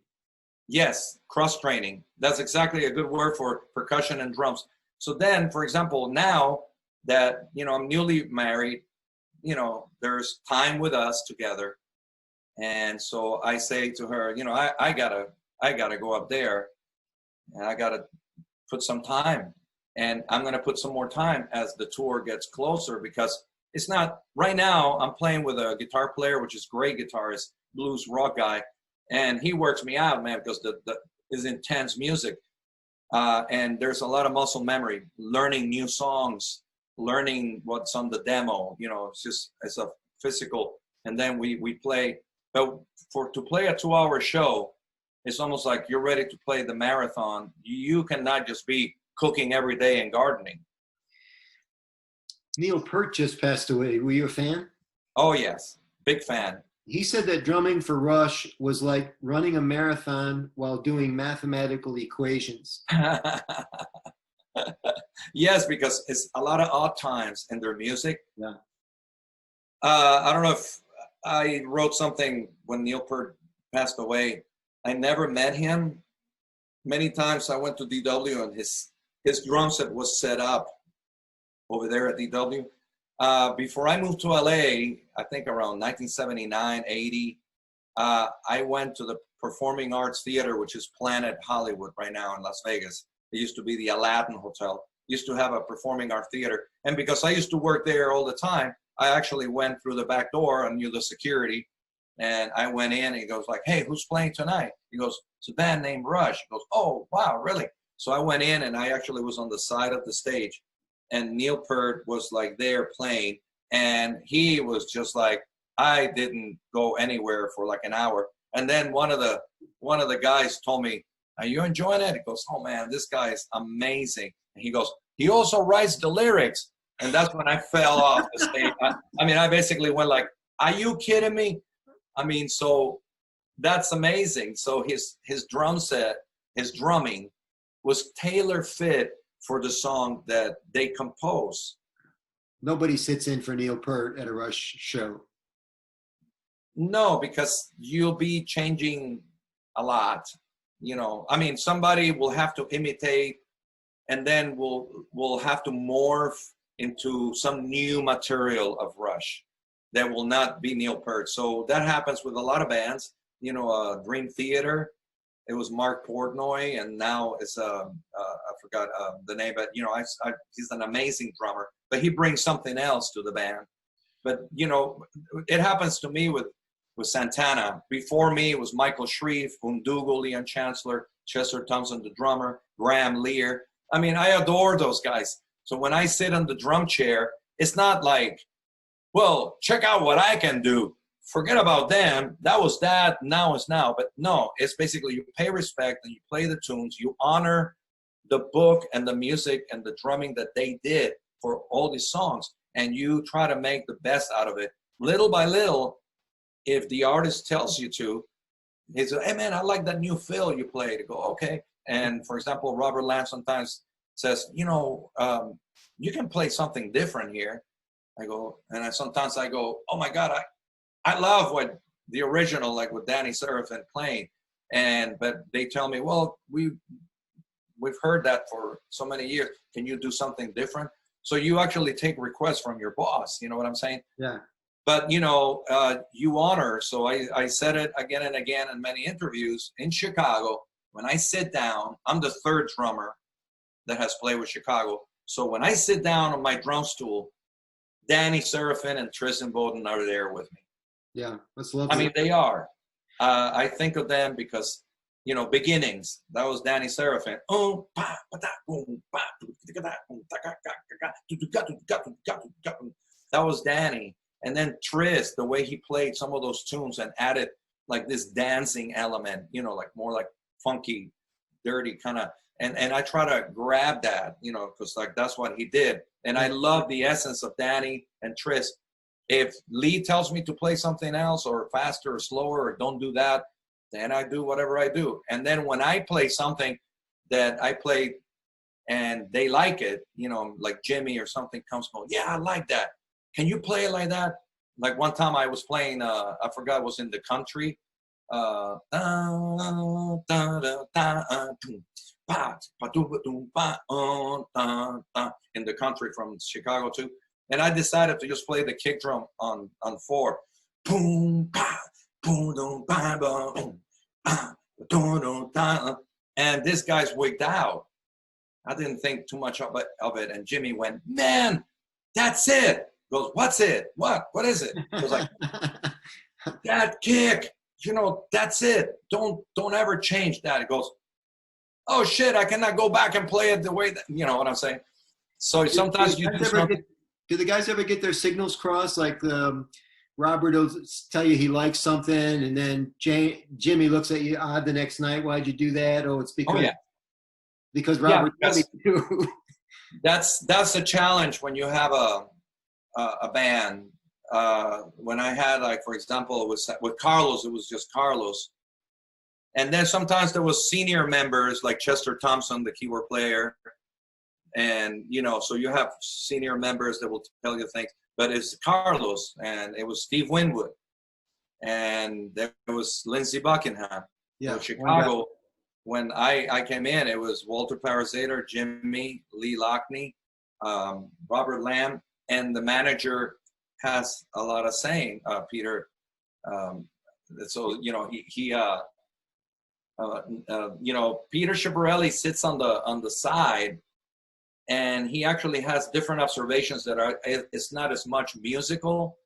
Yes, cross-training. That's exactly a good word for percussion and drums. So then, for example, now that, I'm newly married, there's time with us together. And so I say to her, I gotta go up there and I gotta put some time, and I'm gonna put some more time as the tour gets closer, because it's not, right now I'm playing with a guitar player, which is great guitarist, blues rock guy. And he works me out, man, because is intense music. And there's a lot of muscle memory, learning new songs, learning what's on the demo, it's a physical. And then we play, but to play a 2-hour show, it's almost like you're ready to play the marathon. You cannot just be cooking every day and gardening. Neal Peart just passed away. Were you a fan? Oh, yes. Big fan. He said that drumming for Rush was like running a marathon while doing mathematical equations. Yes, because it's a lot of odd times in their music. Yeah. I don't know if I wrote something when Neal Peart passed away. I never met him. Many times I went to DW and his drum set was set up over there at DW. Before I moved to LA, I think around 1979, 80, I went to the Performing Arts Theater, which is Planet Hollywood right now in Las Vegas. It used to be the Aladdin Hotel. It used to have a performing art theater. And because I used to work there all the time, I actually went through the back door and knew the security. And I went in and he goes like, hey, who's playing tonight? He goes, It's a band named Rush. He goes, oh, wow, really? So I went in, and I actually was on the side of the stage, and Neal Peart was like there playing, and he was just like, I didn't go anywhere for like an hour. And then one of the guys told me, are you enjoying it? He goes, oh man, this guy is amazing. And he goes, he also writes the lyrics. And that's when I fell off the stage. I mean, I basically went like, are you kidding me? I mean, so that's amazing. So his drum set, his drumming was tailor fit for the song that they compose. Nobody sits in for Neal Peart at a Rush show. No, because you'll be changing a lot. You know, I mean, somebody will have to imitate, and then we'll have to morph into some new material of Rush that will not be Neal Peart. So that happens with a lot of bands. You know, Dream Theater, it was Mark Portnoy, and now it's I forgot the name, but you know, he's an amazing drummer, but he brings something else to the band. But you know, it happens to me with Santana. Before me, it was Michael Shreve, Undugo, Leon Chancellor, Chester Thompson, the drummer, Graham Lear. I mean, I adore those guys. So when I sit on the drum chair, it's not like, well, check out what I can do. Forget about them. That was that, now is now. But no, it's basically you pay respect and you play the tunes. You honor the book and the music and the drumming that they did for all these songs. And you try to make the best out of it. Little by little, if the artist tells you to, he says, hey man, I like that new fill you played. You go, okay. And for example, Robert Lamm sometimes says, you know, you can play something different here. I go, and sometimes I go, oh my God, I love what the original, like with Danny Seraphine playing. But they tell me, well, we've heard that for so many years. Can you do something different? So you actually take requests from your boss. You know what I'm saying? Yeah. But, you know, you honor. So I said it again and again in many interviews in Chicago. When I sit down, I'm the third drummer that has played with Chicago. So when I sit down on my drum stool, Danny Seraphine and Tris Imboden are there with me. Yeah, that's lovely. I mean, they are. I think of them because, you know, beginnings. That was Danny Seraphine. That was Danny. And then Tris, the way he played some of those tunes and added like this dancing element, you know, like more like funky, dirty kind of. And I try to grab that, you know, because like that's what he did. And I love the essence of Danny and Tris. If Lee tells me to play something else or faster or slower or don't do that, then I do whatever I do. And then when I play something that I played and they like it, you know, like Jimmy or something comes going, yeah, I like that. Can you play it like that? Like one time I was playing, I forgot, it was in the country. In the country from Chicago too. And I decided to just play the kick drum on 4. Boom, ba, boom, boom, ba, boom, and this guy's wigged out. I didn't think too much of it. And Jimmy went, man, that's it. He goes, what's it? What is it? I was like, that kick, you know, that's it. Don't ever change that. He goes, oh shit, I cannot go back and play it the way that, you know what I'm saying? So sometimes you do something. Do the guys ever get their signals crossed? Like Robert will tell you he likes something, and then Jimmy looks at you odd the next night. Why'd you do that? Oh, it's because Robert told me to. That's a challenge when you have a band. When I had, like, for example, with Carlos, it was just Carlos. And then sometimes there was senior members like Chester Thompson, the keyboard player. And, you know, so you have senior members that will tell you things. But it's Carlos, and it was Steve Winwood. And there was Lindsey Buckingham. Yeah. So Chicago, when I came in, it was Walter Parazator, Jimmy, Lee Loughnane, Robert Lamm, and the manager has a lot of saying, Peter. So, you know, you know, Peter Schiaparelli sits on the side, and he actually has different observations that are, it's not as much musical,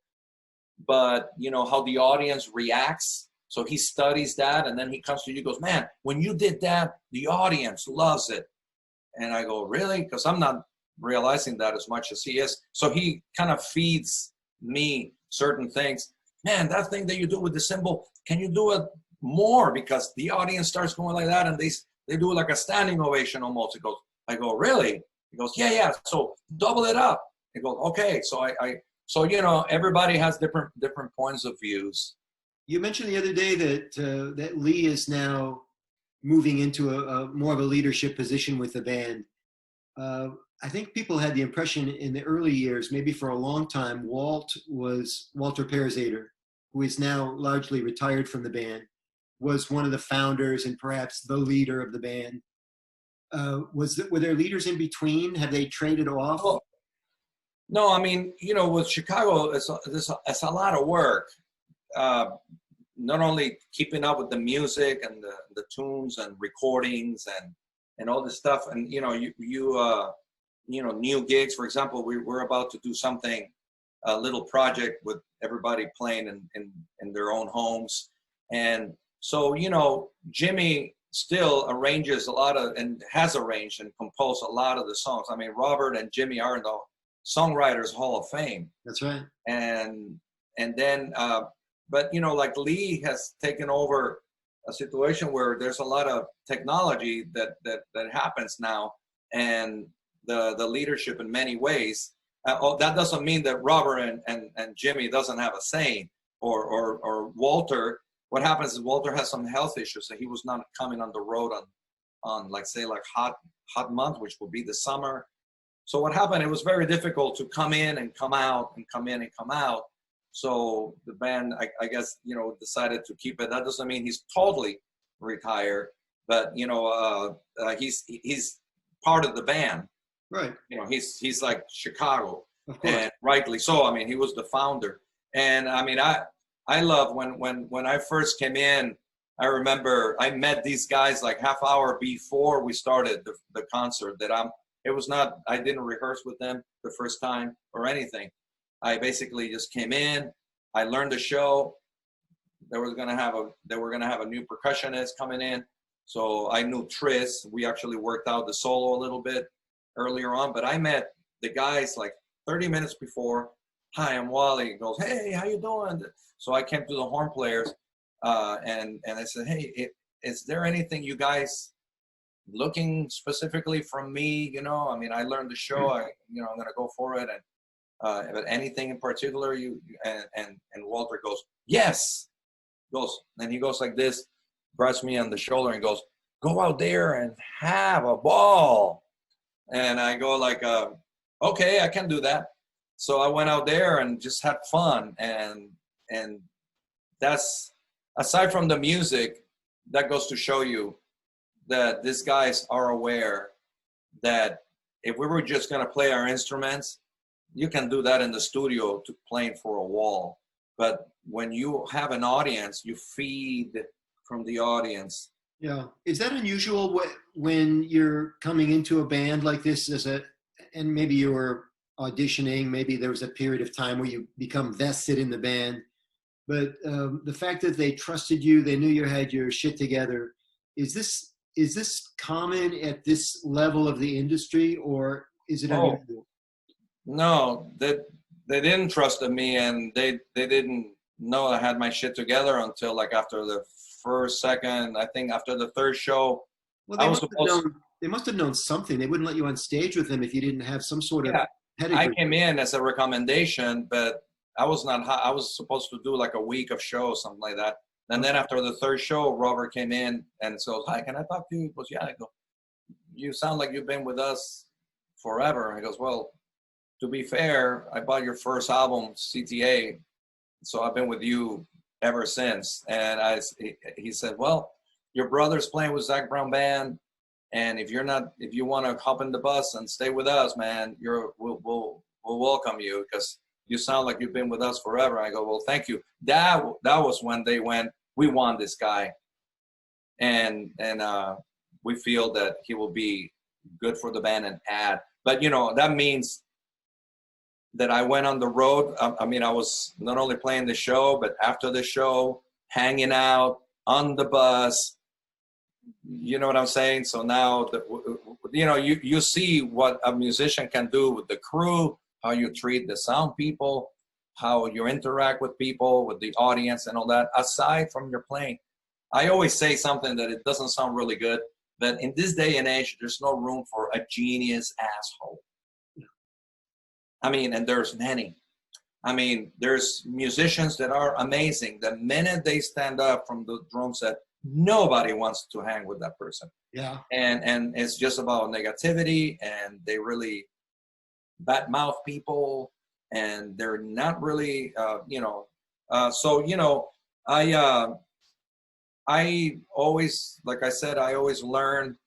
but, you know, how the audience reacts So he studies that, and then he comes to you and goes, man, when you did that, the audience loves it. And I go, really? Because I'm not realizing that as much as he is. So he kind of feeds me certain things. Man, that thing that you do with the cymbal, can you do it more? Because the audience starts going like that, and they do like a standing ovation almost. He goes, I go, really? He goes, yeah. So double it up. He goes, okay. So so you know, everybody has different points of views. You mentioned the other day that that Lee is now moving into a more of a leadership position with the band. I think people had the impression in the early years, maybe for a long time, Walter Pearzader, who is now largely retired from the band, was one of the founders and perhaps the leader of the band. Were there leaders in between? Have they traded off? Well, no, I mean, you know, with Chicago, it's a lot of work. Not only keeping up with the music and the tunes and recordings and all this stuff, and you know, you know, new gigs. For example, we're about to do something, a little project with everybody playing in their own homes, and so you know, Jimmy still arranges a lot of and has arranged and composed a lot of the songs. I mean, Robert and Jimmy are in the Songwriters Hall of Fame. That's right. And then, but you know, like Lee has taken over a situation where there's a lot of technology that happens now, and the leadership in many ways. That doesn't mean that Robert and Jimmy doesn't have a say, or Walter. What happens is Walter has some health issues, so he was not coming on the road on like say like hot month, which will be the summer. So what happened? It was very difficult to come in and come out and come in and come out. So the band, I guess, you know, decided to keep it. That doesn't mean he's totally retired, but you know, he's part of the band. Right. You know, he's like Chicago, and rightly so. I mean, he was the founder, and I mean, I love when I first came in. I remember I met these guys like half hour before we started the concert. It was not, I didn't rehearse with them the first time or anything. I basically just came in, I learned the show. They were gonna have a new percussionist coming in. So I knew Tris. We actually worked out the solo a little bit earlier on, but I met the guys like 30 minutes before. Hi, I'm Wally. He goes, hey, how you doing? So I came to the horn players and I said, hey, is there anything you guys looking specifically from me? You know, I mean, I learned the show. I'm going to go for it. And but anything in particular, and Walter goes, yes. And he goes like this, grabs me on the shoulder and goes, go out there and have a ball. And I go like, okay, I can do that. So I went out there and just had fun. And that's, aside from the music, that goes to show you that these guys are aware that if we were just going to play our instruments, you can do that in the studio to playing for a wall. But when you have an audience, you feed from the audience. Yeah. Is that unusual when you're coming into a band like this and maybe you were auditioning, maybe there was a period of time where you become vested in the band, but the fact that they trusted you, they knew you had your shit together. Is this common at this level of the industry, or is it unusual? No, they didn't trust in me, and they didn't know I had my shit together until like after the first, second, I think after the third show. Well, they must have known something. They wouldn't let you on stage with them if you didn't have some sort of pedigree. I came in as a recommendation, but I was not. I was supposed to do like a week of shows, something like that. And then after the third show, Robert came in and said, hi, can I talk to you? He goes, yeah. I go, you sound like you've been with us forever. He goes, well, to be fair, I bought your first album, CTA, so I've been with you ever since. And he said, well, your brother's playing with Zac Brown Band, and if you want to hop in the bus and stay with us, man, we'll welcome you because you sound like you've been with us forever. I go, well, thank you. That was when they went, we want this guy, and we feel that he will be good for the band and add. But you know, that means that I went on the road. I mean, I was not only playing the show, but after the show, hanging out on the bus. You know what I'm saying? So now, you see what a musician can do with the crew, how you treat the sound people, how you interact with people, with the audience and all that, aside from your playing. I always say something that it doesn't sound really good, but in this day and age, there's no room for a genius asshole. I mean, and there's many. I mean, there's musicians that are amazing. The minute they stand up from the drum set, nobody wants to hang with that person. Yeah. And it's just about negativity, and they really badmouth people, and they're not really, I always, like I said, I always learn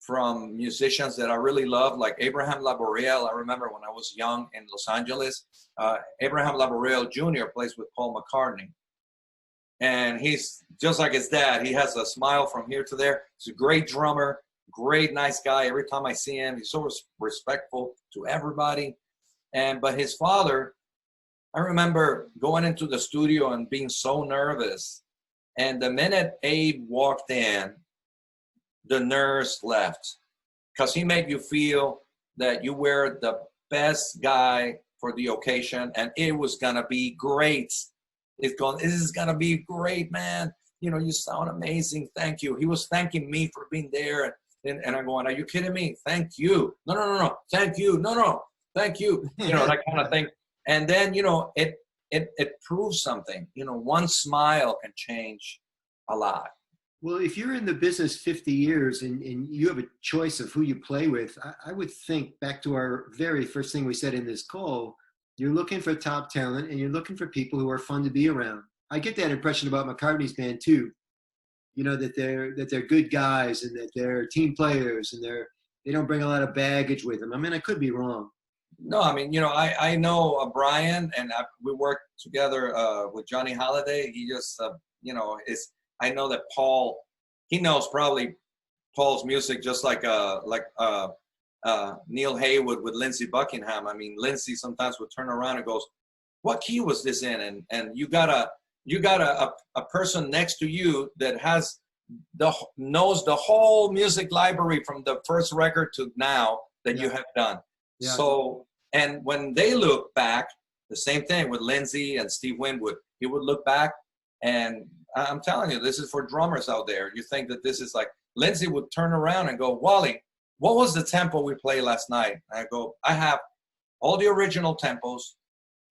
from musicians that I really love, like Abraham Laboriel. I remember when I was young in Los Angeles, Abraham Laboriel Jr. plays with Paul McCartney. And he's just like his dad. He has a smile from here to there. He's a great drummer, great, nice guy. Every time I see him, he's so respectful to everybody. But his father, I remember going into the studio and being so nervous. And the minute Abe walked in, the nerves left, because he made you feel that you were the best guy for the occasion, and it was gonna be great. This is gonna be great, man. You know, you sound amazing. Thank you. He was thanking me for being there, and I'm going, are you kidding me? Thank you. No. Thank you. No. Thank you. You know, that kind of thing. And then, you know, it proves something. You know, one smile can change a lot. Well, if you're in the business 50 years and you have a choice of who you play with, I would think back to our very first thing we said in this call, you're looking for top talent and you're looking for people who are fun to be around. I get that impression about McCartney's band too. You know, that they're good guys and that they're team players and they don't bring a lot of baggage with them. I mean, I could be wrong. No, I mean, you know, I know Brian, and we worked together with Johnny Holiday. He just, I know that Paul, he knows probably Paul's music just like Neil Haywood with Lindsey Buckingham. I mean, Lindsey sometimes would turn around and goes, "What key was this in?" And you got a person next to you that knows the whole music library from the first record to now that you have done. Yeah. So, and when they look back, the same thing with Lindsey and Steve Winwood. He would look back, and I'm telling you, this is for drummers out there. You think that this is like, Lindsey would turn around and go, "Wally, what was the tempo we played last night?" And I go, "I have all the original tempos,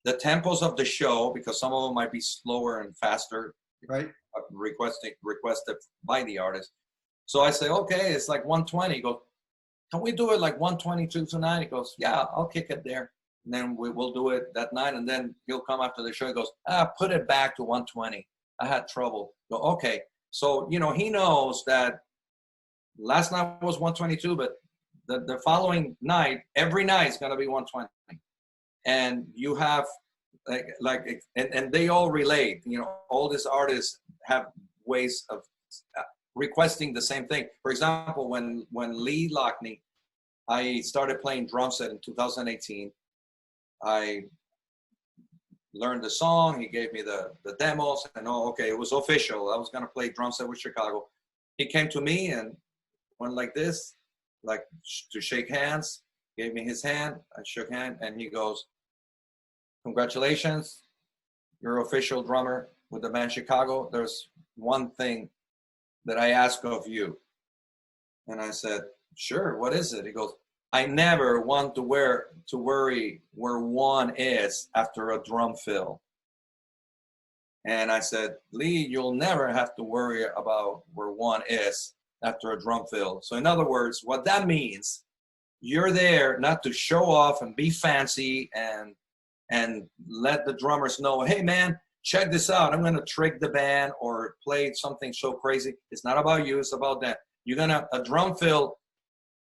the tempos of the show, because some of them might be slower and faster, right? Requested by the artist." So I say, "Okay, it's like 120." He goes, "Can we do it like 122 tonight?" He goes, "Yeah, I'll kick it there." And then we'll do it that night. And then he'll come after the show. He goes, "Put it back to 120. I had trouble." Go, "Okay." So, you know, he knows that last night was 122, but the following night, every night is going to be 120. And you have and they all relate. You know, all these artists have ways of requesting the same thing. For example, when Lee Loughnane, I started playing drum set in 2018. I learned the song. He gave me the demos, and okay, it was official. I was gonna play drum set with Chicago. He came to me and went like this, like to shake hands. Gave me his hand. I shook hand, and he goes, "Congratulations, you're official drummer with the band Chicago. There's one thing that I ask of you." And I said, "Sure, what is it?" He goes, "I never want to worry where one is after a drum fill." And I said, "Lee, you'll never have to worry about where one is after a drum fill." So in other words, what that means, you're there not to show off and be fancy and let the drummers know, "Hey man, check this out. I'm going to trick the band or play something so crazy." It's not about you. It's about them. A drum fill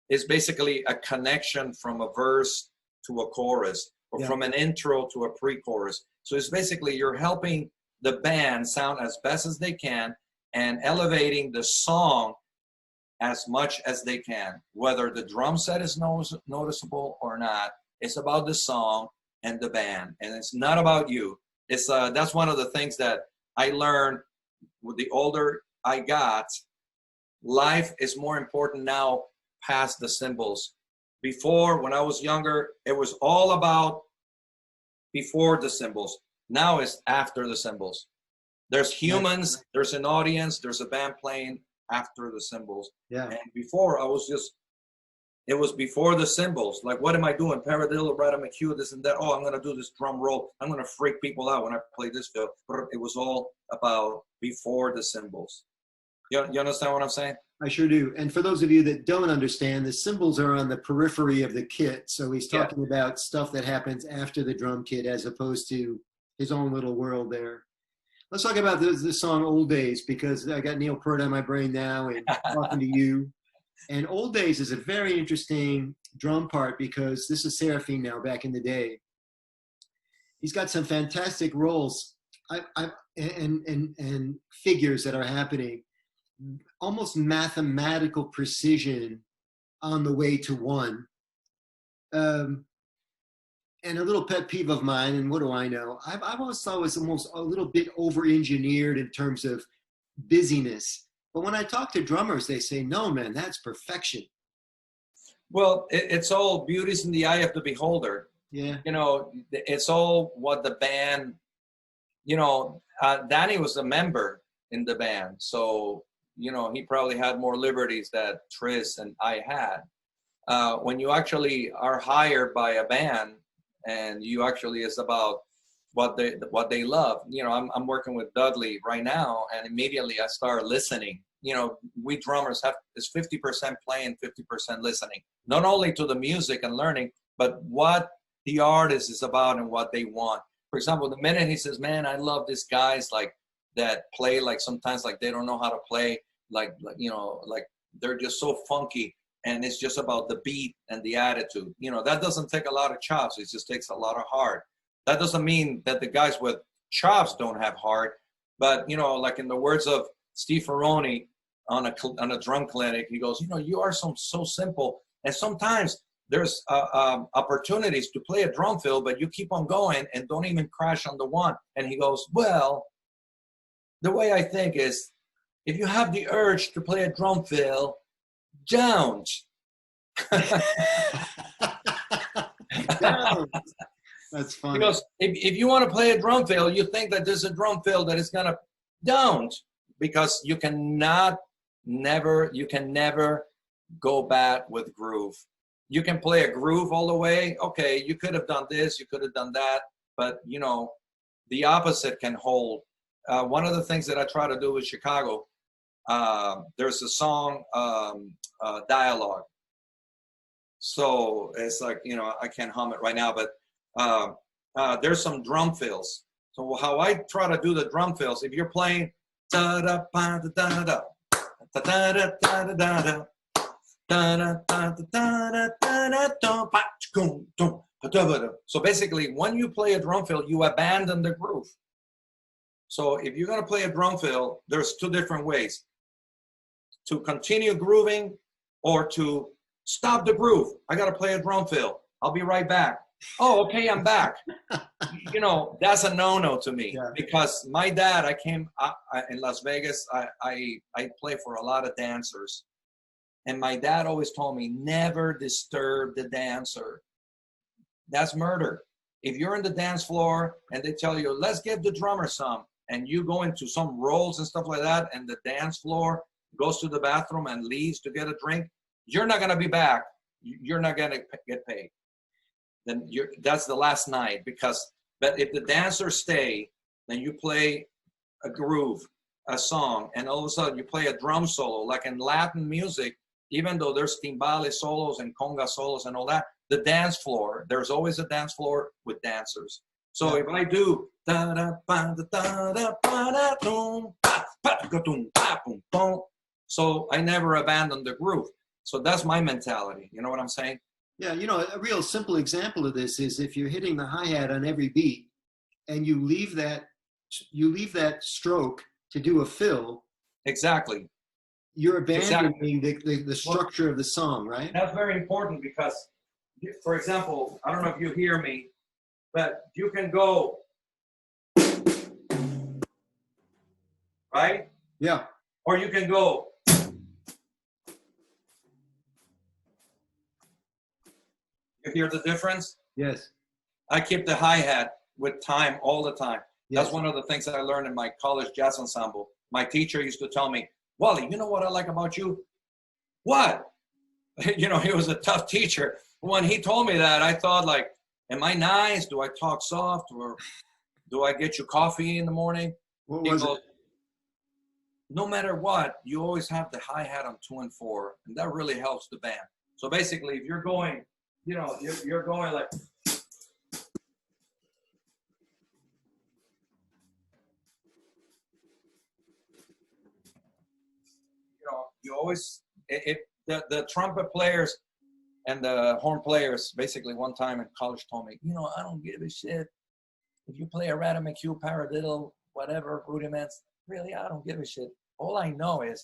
is basically a connection from a verse to a chorus, or from an intro to a pre-chorus. So it's basically you're helping the band sound as best as they can and elevating the song as much as they can. Whether the drum set is noticeable or not, it's about the song and the band, and it's not about you. It's that's one of the things that I learned with the older I got, life is more important now past the cymbals. Before, when I was younger, it was all about before the cymbals. Now it's after the cymbals. There's humans, there's an audience, there's a band playing after the cymbals. Yeah. And before, it was before the cymbals. Like, what am I doing? Paradiddle, right on my cue, this and that. Oh, I'm going to do this drum roll. I'm going to freak people out when I play this fill. It was all about before the cymbals. You understand what I'm saying? I sure do. And for those of you that don't understand, the cymbals are on the periphery of the kit. So he's talking about stuff that happens after the drum kit as opposed to his own little world there. Let's talk about this song Old Days, because I got Neal Peart on my brain now and talking to you. And Old Days is a very interesting drum part because this is Seraphine now back in the day. He's got some fantastic rolls and figures that are happening. Almost mathematical precision on the way to one. And a little pet peeve of mine, and what do I know? I've always thought it was almost a little bit over-engineered in terms of busyness. But when I talk to drummers, they say, no, man, that's perfection. Well, it's all beauty's in the eye of the beholder. Yeah. You know, it's all what the band, you know, Danny was a member in the band. So, you know, he probably had more liberties that Tris and I had. When you actually are hired by a band and you actually, it's about what they love. You know, I'm working with Dudley right now, and immediately I start listening. You know, we drummers have is 50% playing, 50% listening, not only to the music and learning, but what the artist is about and what they want. For example, the minute he says, man, I love these guys like that play like sometimes like they don't know how to play, like you know, like they're just so funky, and it's just about the beat and the attitude. You know, that doesn't take a lot of chops. It just takes a lot of heart. That doesn't mean that the guys with chops don't have heart, but you know, like in the words of Steve Ferroni on a drum clinic, he goes, you know, you are so simple, and sometimes there's opportunities to play a drum fill, but you keep on going and don't even crash on the one. And he goes, well, the way I think is, if you have the urge to play a drum fill, don't. That's funny. Because if you want to play a drum fill, you think that there's a drum fill that is gonna, don't, because you can never go bad with groove. You can play a groove all the way. Okay, you could have done this, you could have done that, but you know, the opposite can hold. One of the things that I try to do with Chicago, there's a song, Dialogue. So it's like, you know, I can't hum it right now, but there's some drum fills. So how I try to do the drum fills, if you're playing da da da da da da da da da da da da. So basically, when you play a drum fill, you abandon the groove. So if you're gonna play a drum fill, there's two different ways: to continue grooving or to stop the groove. I gotta play a drum fill. I'll be right back. Oh, okay, I'm back. You know, that's a no-no to me, because my dad, in Las Vegas, I play for a lot of dancers. And my dad always told me, never disturb the dancer. That's murder. If you're in the dance floor and they tell you, let's give the drummer some, and you go into some rolls and stuff like that, and the dance floor goes to the bathroom and leaves to get a drink, you're not gonna be back. You're not gonna get paid. Then that's the last night. But if the dancers stay, then you play a groove, a song, and all of a sudden you play a drum solo. Like in Latin music, even though there's timbale solos and conga solos and all that, the dance floor, there's always a dance floor with dancers. So if I do so I never abandon the groove. So that's my mentality. You know what I'm saying? Yeah, you know, a real simple example of this is if you're hitting the hi-hat on every beat and you leave that stroke to do a fill. Exactly. You're abandoning the structure of the song, right? That's very important because, for example, I don't know if you hear me, but you can go, right? Yeah. Or you can go. You hear the difference? Yes. I keep the hi-hat with time all the time. Yes. That's one of the things that I learned in my college jazz ensemble. My teacher used to tell me, Wally, you know what I like about you? What? You know, he was a tough teacher. When he told me that, I thought, like, am I nice? Do I talk soft? Or do I get you coffee in the morning? What was it? No matter what, you always have the hi-hat on 2 and 4, and that really helps the band. So basically, if you're going, you know, you're going like, you know, you always, the trumpet players and the horn players, basically one time in college told me, you know, I don't give a shit if you play a Radamacue, paradiddle, whatever, rudiments, really, I don't give a shit. All I know is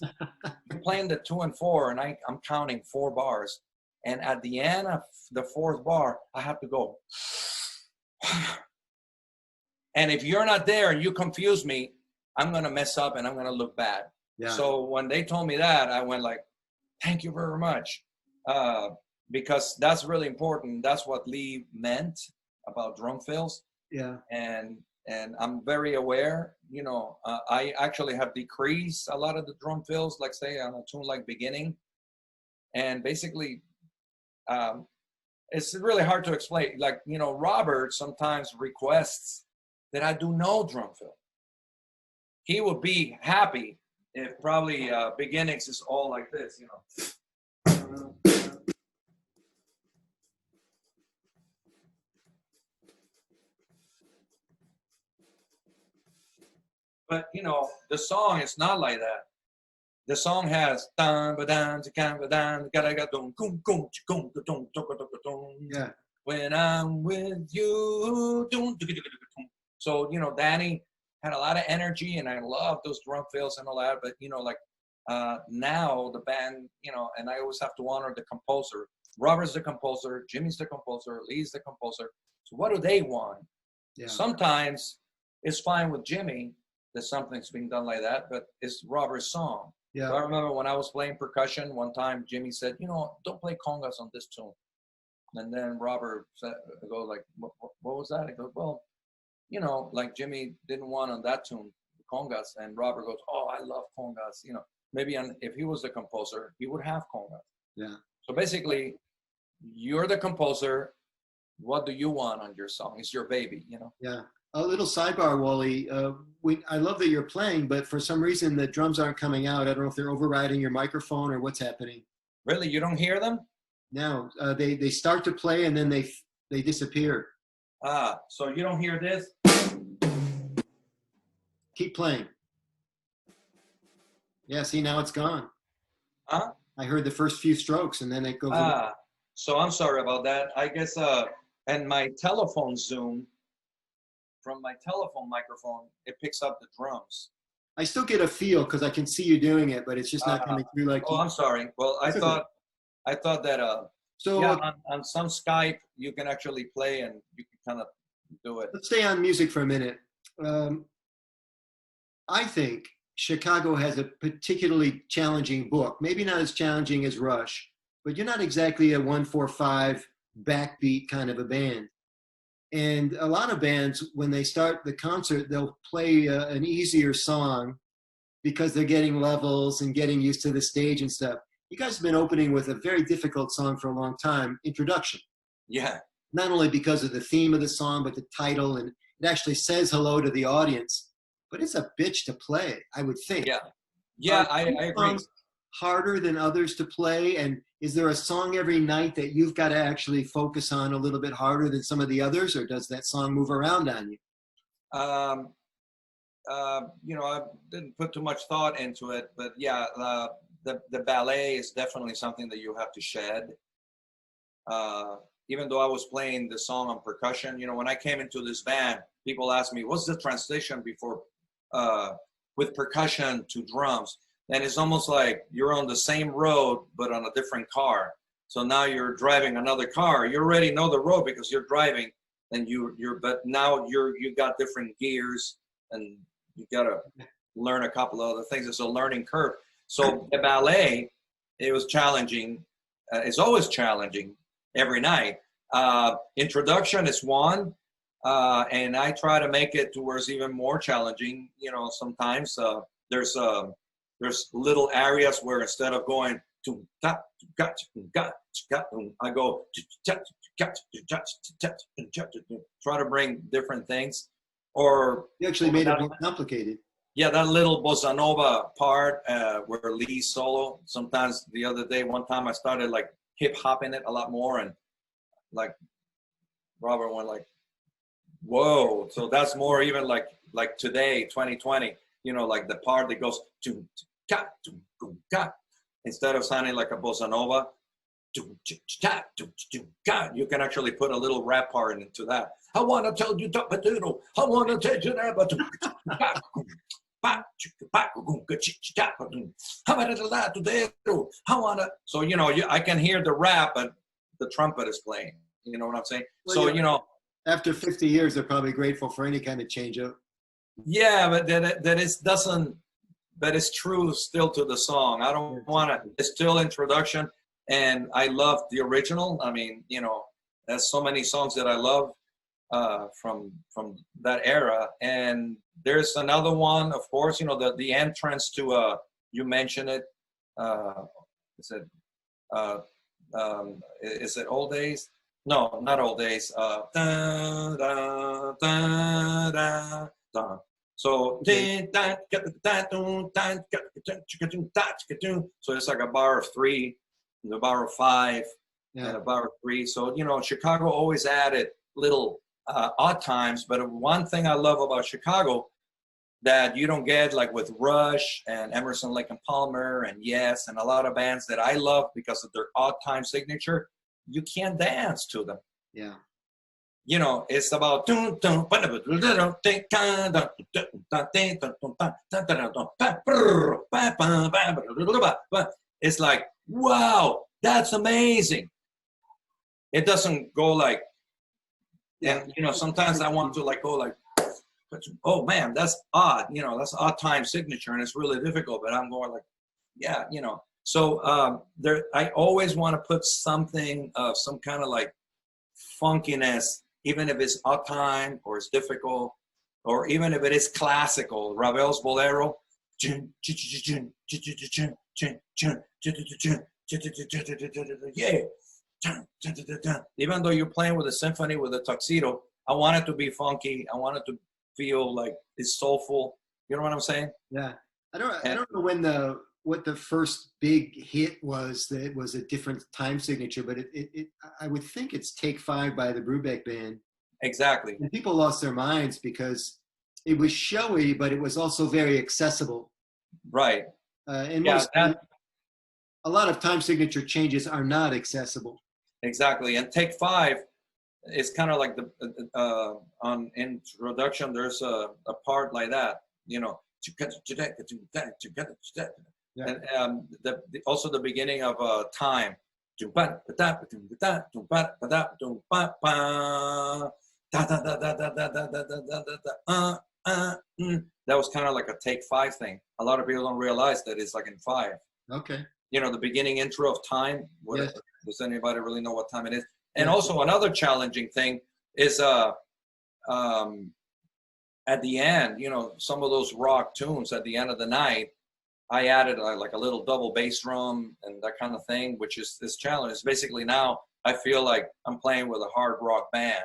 you're playing the 2 and 4, and I'm counting 4 bars. And at the end of the 4th bar, I have to go. And if you're not there and you confuse me, I'm going to mess up and I'm going to look bad. Yeah. So when they told me that, I went like, thank you very much. Because that's really important. That's what Lee meant about drum fills. Yeah. And I'm very aware, you know, I actually have decreased a lot of the drum fills, like say on a tune like Beginning. And basically, it's really hard to explain. Like, you know, Robert sometimes requests that I do no drum fill. He would be happy if probably Beginnings is all like this, you know. But you know, the song is not like that. The song has yeah. When I'm with you. So you know, Danny had a lot of energy, and I love those drum fills and all that. But you know, like now the band, you know, and I always have to honor the composer. Robert's the composer, Jimmy's the composer, Lee's the composer. So what do they want? Yeah. Sometimes it's fine with Jimmy that something's being done like that, but it's Robert's song. Yeah. So I remember when I was playing percussion one time, Jimmy said, you know, don't play congas on this tune. And then Robert said, I go like, what was that? I go, well, you know, like Jimmy didn't want on that tune, congas. And Robert goes, oh, I love congas. You know, maybe if he was the composer, he would have congas. Yeah. So basically, you're the composer. What do you want on your song? It's your baby, you know? Yeah. A little sidebar, Wally. I love that you're playing, but for some reason the drums aren't coming out. I don't know if they're overriding your microphone or what's happening. Really? You don't hear them? No. They start to play and then they disappear. Ah, so you don't hear this? Keep playing. Yeah, see, now it's gone. Huh? I heard the first few strokes and then it goes. Ah, so I'm sorry about that. I guess, and my telephone Zoom, from my telephone microphone, it picks up the drums. I still get a feel because I can see you doing it, but it's just not coming through like. Oh, I'm sorry. Well, I thought that. So yeah, on some Skype you can actually play and you can kind of do it. Let's stay on music for a minute. I think Chicago has a particularly challenging book. Maybe not as challenging as Rush, but you're not exactly a 1-4-5 backbeat kind of a band. And a lot of bands, when they start the concert, they'll play an easier song because they're getting levels and getting used to the stage and stuff. You guys have been opening with a very difficult song for a long time, Introduction. Yeah. Not only because of the theme of the song, but the title, and it actually says hello to the audience. But it's a bitch to play, I would think. Yeah. Yeah, I agree. Harder than others to play, and is there a song every night that you've got to actually focus on a little bit harder than some of the others, or does that song move around on you? You know, I didn't put too much thought into it, but yeah, the ballet is definitely something that you have to shed. Even though I was playing the song on percussion, you know, when I came into this band, people asked me, what's the transition before with percussion to drums? And it's almost like you're on the same road, but on a different car. So now you're driving another car. You already know the road because you're driving, and but now you got different gears, and you gotta learn a couple of other things. It's a learning curve. So the ballet, it was challenging. It's always challenging every night. Introduction is one, and I try to make it to where it's even more challenging. You know, sometimes there's little areas where instead of going to I go try to bring different things. Or you actually made it more complicated. Yeah, that little bossa nova part where Lee solo. Sometimes one time I started like hip hopping it a lot more, and like Robert went like, "Whoa!" So that's more even like today, 2020. You know, like the part that goes to instead of sounding like a bossa nova. You can actually put a little rap part into that. I want to tell you that potato. I want to tell you that So, you know, I can hear the rap, but the trumpet is playing. You know what I'm saying? Well, so, you know. After 50 years, they're probably grateful for any kind of change up. Yeah, but that is true still to the song. I don't want to, it's still introduction. And I love the original. I mean, you know, there's so many songs that I love from that era. And there's another one, of course, you know, the entrance to you mentioned it. Is it Old Days? No, not Old Days. Da, da, da, da, da. So so it's like a bar of three, and a bar of five, and a bar of three. So, you know, Chicago always added little odd times. But one thing I love about Chicago that you don't get like with Rush and Emerson, Lake and Palmer and Yes and a lot of bands that I love because of their odd time signature, you can't dance to them. Yeah. You know, it's about it's like, wow, that's amazing. It doesn't go like, and you know, sometimes I want to like go like, oh man, that's odd. You know, that's odd time signature, and it's really difficult. But I'm going like, yeah, you know. So there, I always want to put something of some kind of like funkiness, even if it's odd time or it's difficult, or even if it is classical. Ravel's Bolero. Yeah. Even though you're playing with a symphony with a tuxedo, I want it to be funky. I want it to feel like it's soulful. You know what I'm saying? Yeah. I don't know what the first big hit was that was a different time signature, but I would think it's Take 5 by the Brubeck Band. Exactly. And people lost their minds because it was showy, but it was also very accessible. Right. And a lot of time signature changes are not accessible. Exactly. And Take 5 is kind of like the on introduction. There's a part like that, you know. Yeah. And also the beginning of Time. That was kind of like a Take 5 thing. A lot of people don't realize that it's like in 5. Okay. You know, the beginning intro of Time. Yes. Does anybody really know what time it is? And also another challenging thing is at the end, you know, some of those rock tunes at the end of the night, I added like a little double bass drum and that kind of thing, which is this challenge. It's basically now I feel like I'm playing with a hard rock band.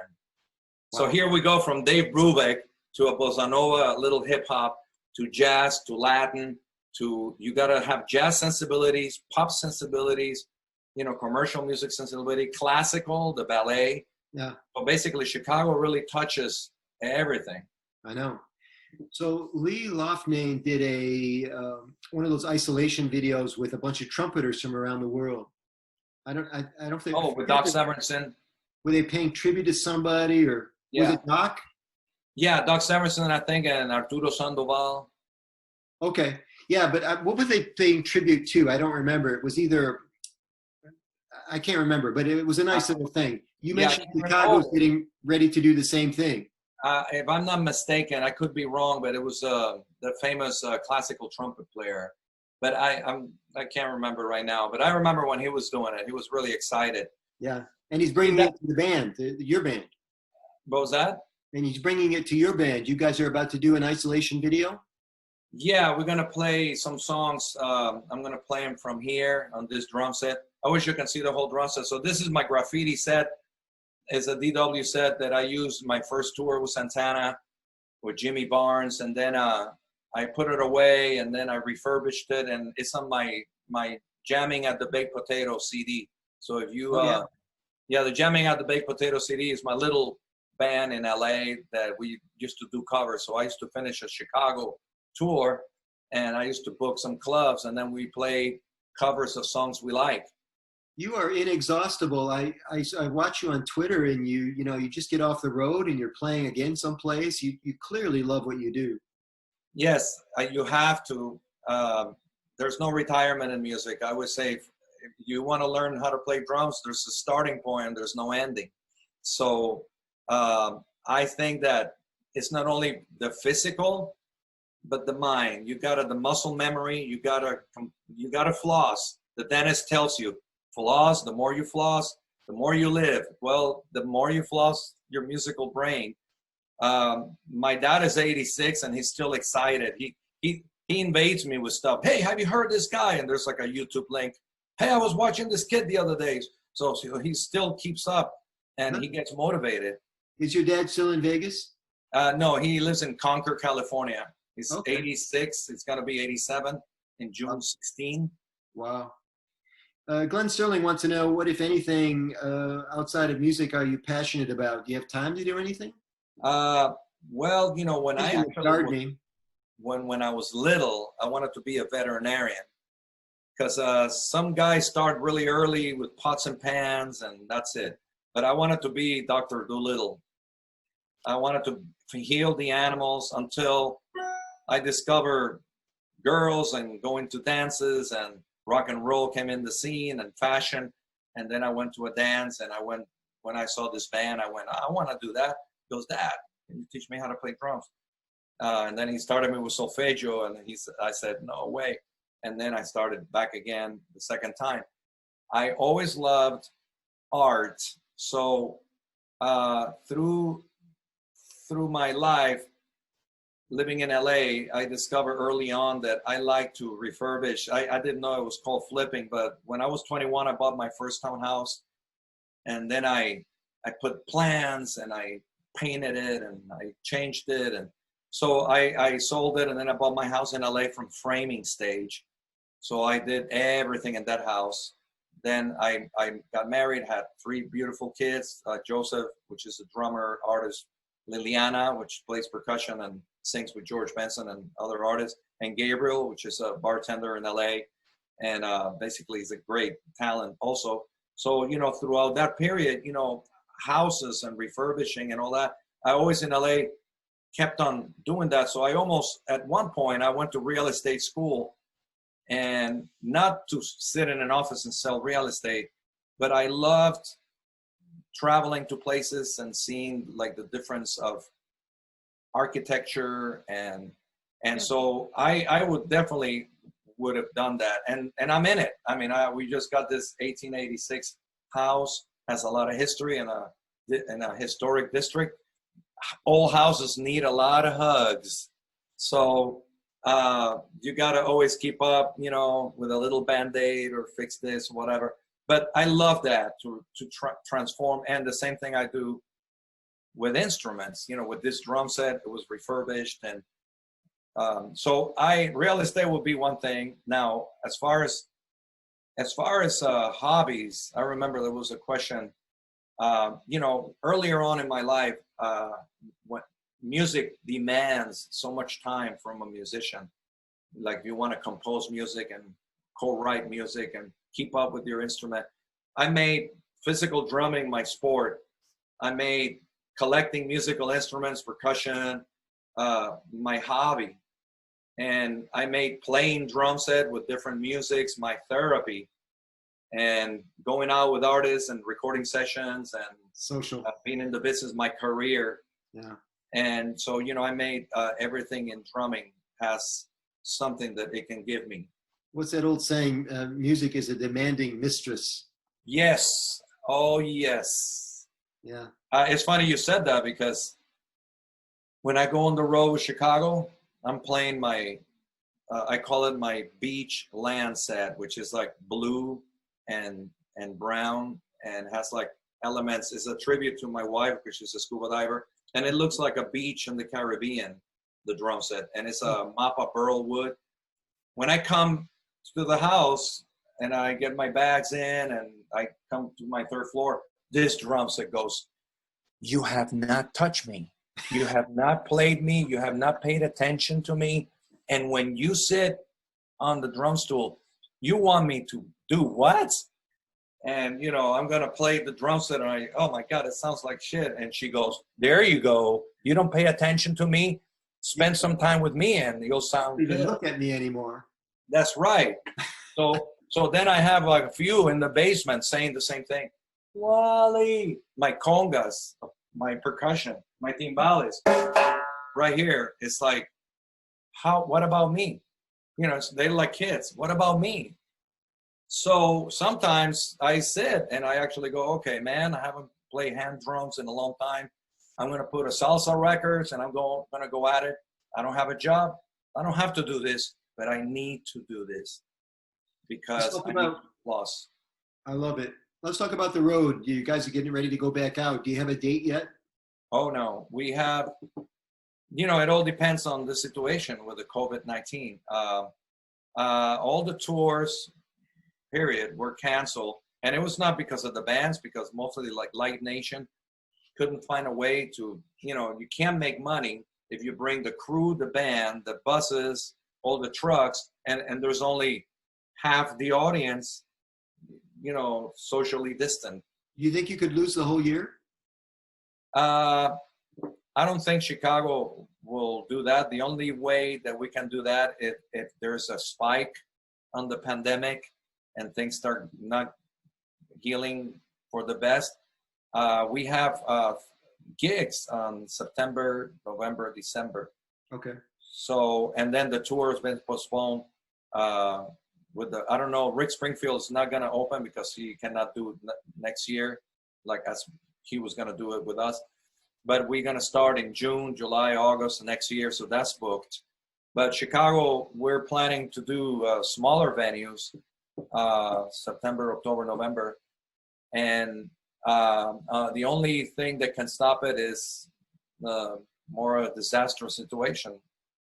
Wow. So here we go from Dave Brubeck to a bossa nova, a little hip hop, to jazz, to Latin, to you got to have jazz sensibilities, pop sensibilities, you know, commercial music sensibility, classical, the ballet. Yeah. So basically Chicago really touches everything. I know. So Lee Loughnane did one of those isolation videos with a bunch of trumpeters from around the world. I don't think. Oh, with Doc Severinsen. Were they paying tribute to somebody, or was it Doc? Yeah, Doc Severinsen, I think, and Arturo Sandoval. Okay, yeah, but what were they paying tribute to? I don't remember. It was either, I can't remember, but it was a nice little thing. You mentioned Chicago's getting ready to do the same thing. If I'm not mistaken, I could be wrong, but it was the famous classical trumpet player. But I can't remember right now. But I remember when he was doing it, he was really excited. Yeah, and he's bringing it to the band, your band. What was that? And he's bringing it to your band. You guys are about to do an isolation video? Yeah, we're gonna play some songs. I'm gonna play them from here on this drum set. I wish you can see the whole drum set. So this is my Graffiti set. It's a DW set that I used my first tour with Santana, with Jimmy Barnes, and then I put it away, and then I refurbished it, and it's on my Jamming at the Baked Potato CD. So if you, the Jamming at the Baked Potato CD is my little band in LA that we used to do covers. So I used to finish a Chicago tour, and I used to book some clubs, and then we play covers of songs we like. You are inexhaustible. I watch you on Twitter, and you just get off the road and you're playing again someplace. You clearly love what you do. Yes, you have to. There's no retirement in music. I would say if you want to learn how to play drums, there's a starting point and there's no ending. So I think that it's not only the physical, but the mind. You got the muscle memory. You gotta floss. The dentist tells you, floss. The more you floss, the more you live. Well, the more you floss your musical brain. My dad is 86 and he's still excited. He invades me with stuff. Hey, have you heard this guy? And there's like a YouTube link. Hey, I was watching this kid the other day. So he still keeps up and he gets motivated. Is your dad still in Vegas? No, he lives in Concord, California. He's okay. 86. He's going to be 87 in June 16. Wow. Glenn Sterling wants to know, what, if anything, outside of music are you passionate about? Do you have time to do anything? Well, when I actually when I was little, I wanted to be a veterinarian because some guys start really early with pots and pans and that's it. But I wanted to be Dr. Dolittle. I wanted to heal the animals until I discovered girls and going to dances, and rock and roll came in the scene and fashion. And then I went to a dance, and when I saw this band, I went, I want to do that. He goes, Dad, can you teach me how to play drums? And then he started me with solfeggio, and I said, no way. And then I started back again the second time. I always loved art. So through my life, living in LA, I discovered early on that I like to refurbish. I didn't know it was called flipping, but when I was 21, I bought my first townhouse. And then I put plans and I painted it and I changed it. And so I sold it, and then I bought my house in LA from framing stage. So I did everything in that house. Then I got married, had 3 beautiful kids, Joseph, which is a drummer, artist, Liliana, which plays percussion and sings with George Benson and other artists, and Gabriel, which is a bartender in LA, and basically he's a great talent also. So, throughout that period, houses and refurbishing and all that, I always in LA kept on doing that. So I almost, at one point, I went to real estate school, and not to sit in an office and sell real estate, but I loved traveling to places and seeing like the difference of architecture and so I would definitely would have done that, and I'm in it. I mean, we just got this 1886 house, has a lot of history in a historic district. Old houses need a lot of hugs, so you got to always keep up, with a little band-aid or fix this, whatever. But I love that to transform, and the same thing I do with instruments. With this drum set, it was refurbished, and so real estate would be one thing. Now, as far as hobbies, I remember there was a question, earlier on in my life, when music demands so much time from a musician. Like, you want to compose music and co-write music and keep up with your instrument. I made physical drumming my sport. I made collecting musical instruments, percussion, my hobby. And I made playing drum set with different musics my therapy, and going out with artists and recording sessions and social, being in the business my career. Yeah. And so, you know, I made everything in drumming has something that it can give me. What's that old saying? Music is a demanding mistress. Yes. Oh, yes. Yeah. It's funny you said that, because when I go on the road with Chicago, I'm playing my, I call it my beach land set, which is like blue and brown and has like elements. It's a tribute to my wife, which is a scuba diver. And it looks like a beach in the Caribbean, the drum set. And it's a mapa burl wood. When I come to the house and I get my bags in and I come to my third floor, this drum set goes, "You have not touched me. You have not played me. You have not paid attention to me. And when you sit on the drum stool, you want me to do what?" And, you know, I'm going to play the drum set. And oh my God, it sounds like shit. And she goes, "There you go. You don't pay attention to me. Spend some time with me and you'll sound You don't good." look at me anymore. That's right. So then I have like a few in the basement saying the same thing. "Wally," my congas, my percussion, my timbales, right here. It's like, what about me? You know, they're like kids. What about me? So sometimes I sit and I actually go, "Okay, man, I haven't played hand drums in a long time. I'm going to put a salsa records and I'm going to go at it. I don't have a job. I don't have to do this, but I need to do this because I need plus." I love it. Let's talk about the road. You guys are getting ready to go back out. Do you have a date yet? Oh, no. We have, you know, it all depends on the situation with the COVID-19. All the tours, period, were canceled. And it was not because of the bands, because mostly like Light Nation couldn't find a way to, you know, you can't make money if you bring the crew, the band, the buses, all the trucks, and there's only half the audience, you know, socially distant. Do you think you could lose the whole year? I don't think Chicago will do that. The only way that we can do that if there's a spike on the pandemic and things start not healing for the best. We have gigs on September, November, December. Okay. So, and then the tour has been postponed. With the, I don't know, Rick Springfield is not going to open because he cannot do it next year, like as he was going to do it with us. But we're going to start in June, July, August next year, so that's booked. But Chicago, we're planning to do smaller venues, September, October, November. And the only thing that can stop it is more a disastrous situation.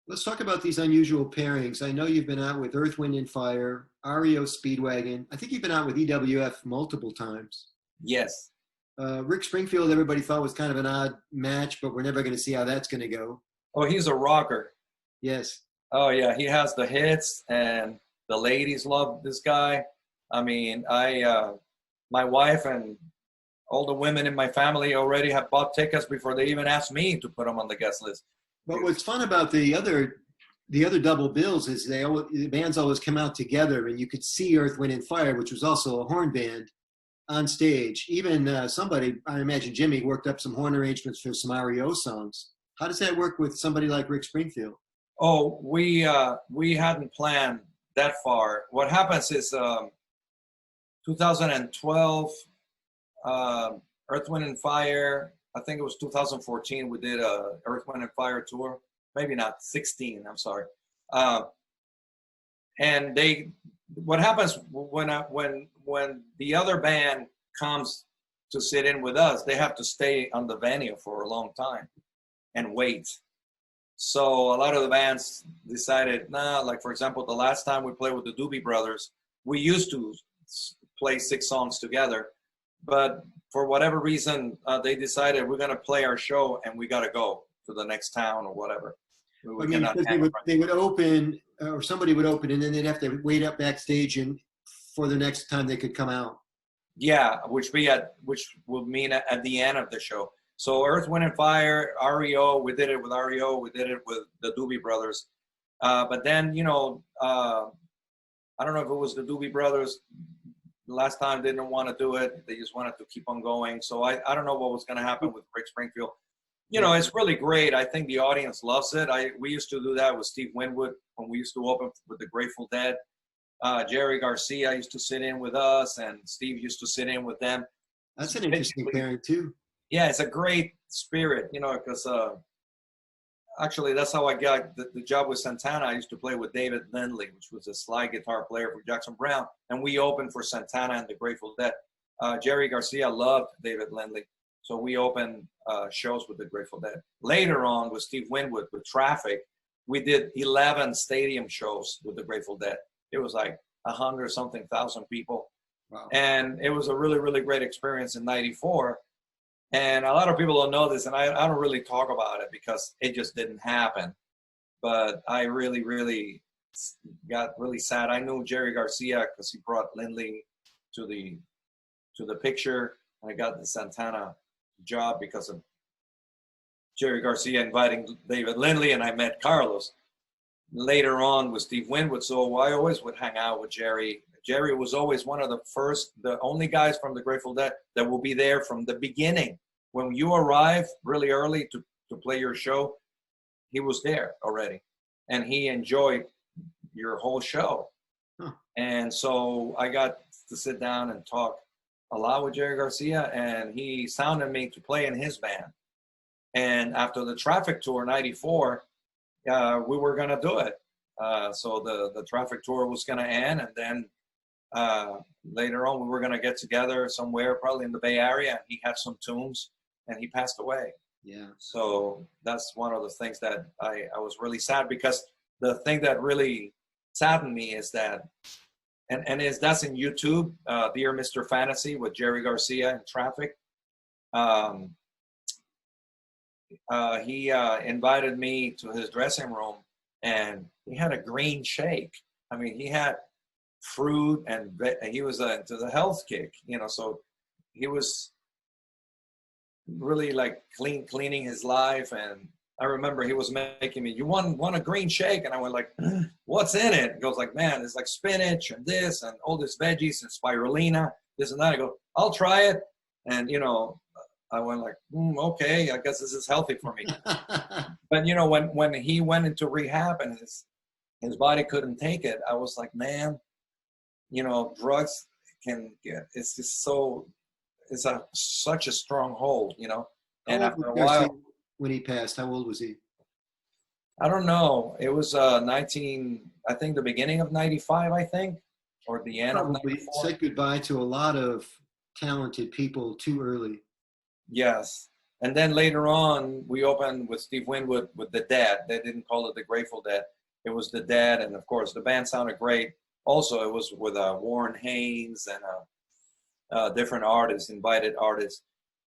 Let's talk about these unusual pairings. I know you've been out with Earth, Wind, and Fire, REO Speedwagon. I think you've been out with EWF multiple times. Yes. Rick Springfield, everybody thought was kind of an odd match, but we're never going to see how that's going to go. Oh, he's a rocker. Yes. Oh, yeah. He has the hits, and the ladies love this guy. I mean, my wife and all the women in my family already have bought tickets before they even asked me to put them on the guest list. But what's fun about the other double bills is the bands always come out together, and you could see Earth, Wind, and Fire, which was also a horn band, on stage. Even somebody, I imagine Jimmy, worked up some horn arrangements for some REO songs. How does that work with somebody like Rick Springfield? Oh, we hadn't planned that far. What happens is 2012, Earth, Wind, and Fire. I think it was 2014. We did a Earth, Wind, and Fire tour. Maybe not 16. I'm sorry. And what happens when the other band comes to sit in with us, they have to stay on the venue for a long time and wait. So a lot of the bands decided, nah, like for example, the last time we played with the Doobie Brothers, we used to play 6 songs together, but for whatever reason, they decided we're going to play our show and we got to go to the next town or whatever. I mean, because they would open, or somebody would open, and then they'd have to wait up backstage and for the next time they could come out. Yeah, which would mean at the end of the show. So Earth, Wind, and Fire, REO, we did it with REO, we did it with the Doobie Brothers. But then, you know, I don't know if it was the Doobie Brothers. The last time they didn't want to do it. They just wanted to keep on going. So I don't know what was going to happen with Rick Springfield. You know, it's really great. I think the audience loves it. We used to do that with Steve Winwood when we used to open with the Grateful Dead. Jerry Garcia used to sit in with us, and Steve used to sit in with them. That's an interesting pairing too. Yeah, it's a great spirit, you know, because actually that's how I got the job with Santana. I used to play with David Lindley, which was a slide guitar player for Jackson Browne, and we opened for Santana and the Grateful Dead. Jerry Garcia loved David Lindley, so we opened shows with the Grateful Dead. Later on with Steve Winwood, with Traffic, we did 11 stadium shows with the Grateful Dead. It was like 100-something thousand people. Wow. And it was a really, really great experience in '94. And a lot of people don't know this, and I don't really talk about it because it just didn't happen. But I really, really got really sad. I knew Jerry Garcia because he brought Lindley to the picture. I got the Santana job because of Jerry Garcia inviting David Lindley, and I met Carlos later on with Steve Winwood. So I always would hang out with Jerry. Jerry was always one of the only guys from the Grateful Dead that will be there from the beginning. When you arrive really early to play your show, he was there already. And he enjoyed your whole show. Huh. And so I got to sit down and talk a lot with Jerry Garcia, and he sounded me to play in his band. And after the Traffic Tour, '94, we were going to do it. So the Traffic Tour was going to end, and then later on we were going to get together somewhere, probably in the Bay Area, and he had some tunes, and he passed away. Yeah. So that's one of the things that I was really sad, because the thing that really saddened me is that, that's in YouTube, Dear Mr. Fantasy with Jerry Garcia and Traffic. He invited me to his dressing room, and he had a green shake. I mean, he had fruit, and he was into the health kick, you know, so he was really like cleaning his life. And I remember he was making me, you want a green shake? And I went like, what's in it? He goes like, man, it's like spinach and this and all this veggies and spirulina, this and that. I go, I'll try it. And, you know, I went like, okay, I guess this is healthy for me. But, you know, when he went into rehab and his body couldn't take it, I was like, man, you know, drugs it's just so, it's such a strong hold, you know. And after a while, when he passed, how old was he? I don't know. It was I think the beginning of '95, I think, or the end of '94. Said goodbye to a lot of talented people too early. Yes. And then later on, we opened with Steve Winwood with the Dead. They didn't call it the Grateful Dead. It was the Dead. And of course, the band sounded great. Also, it was with Warren Haynes and different artists, invited artists.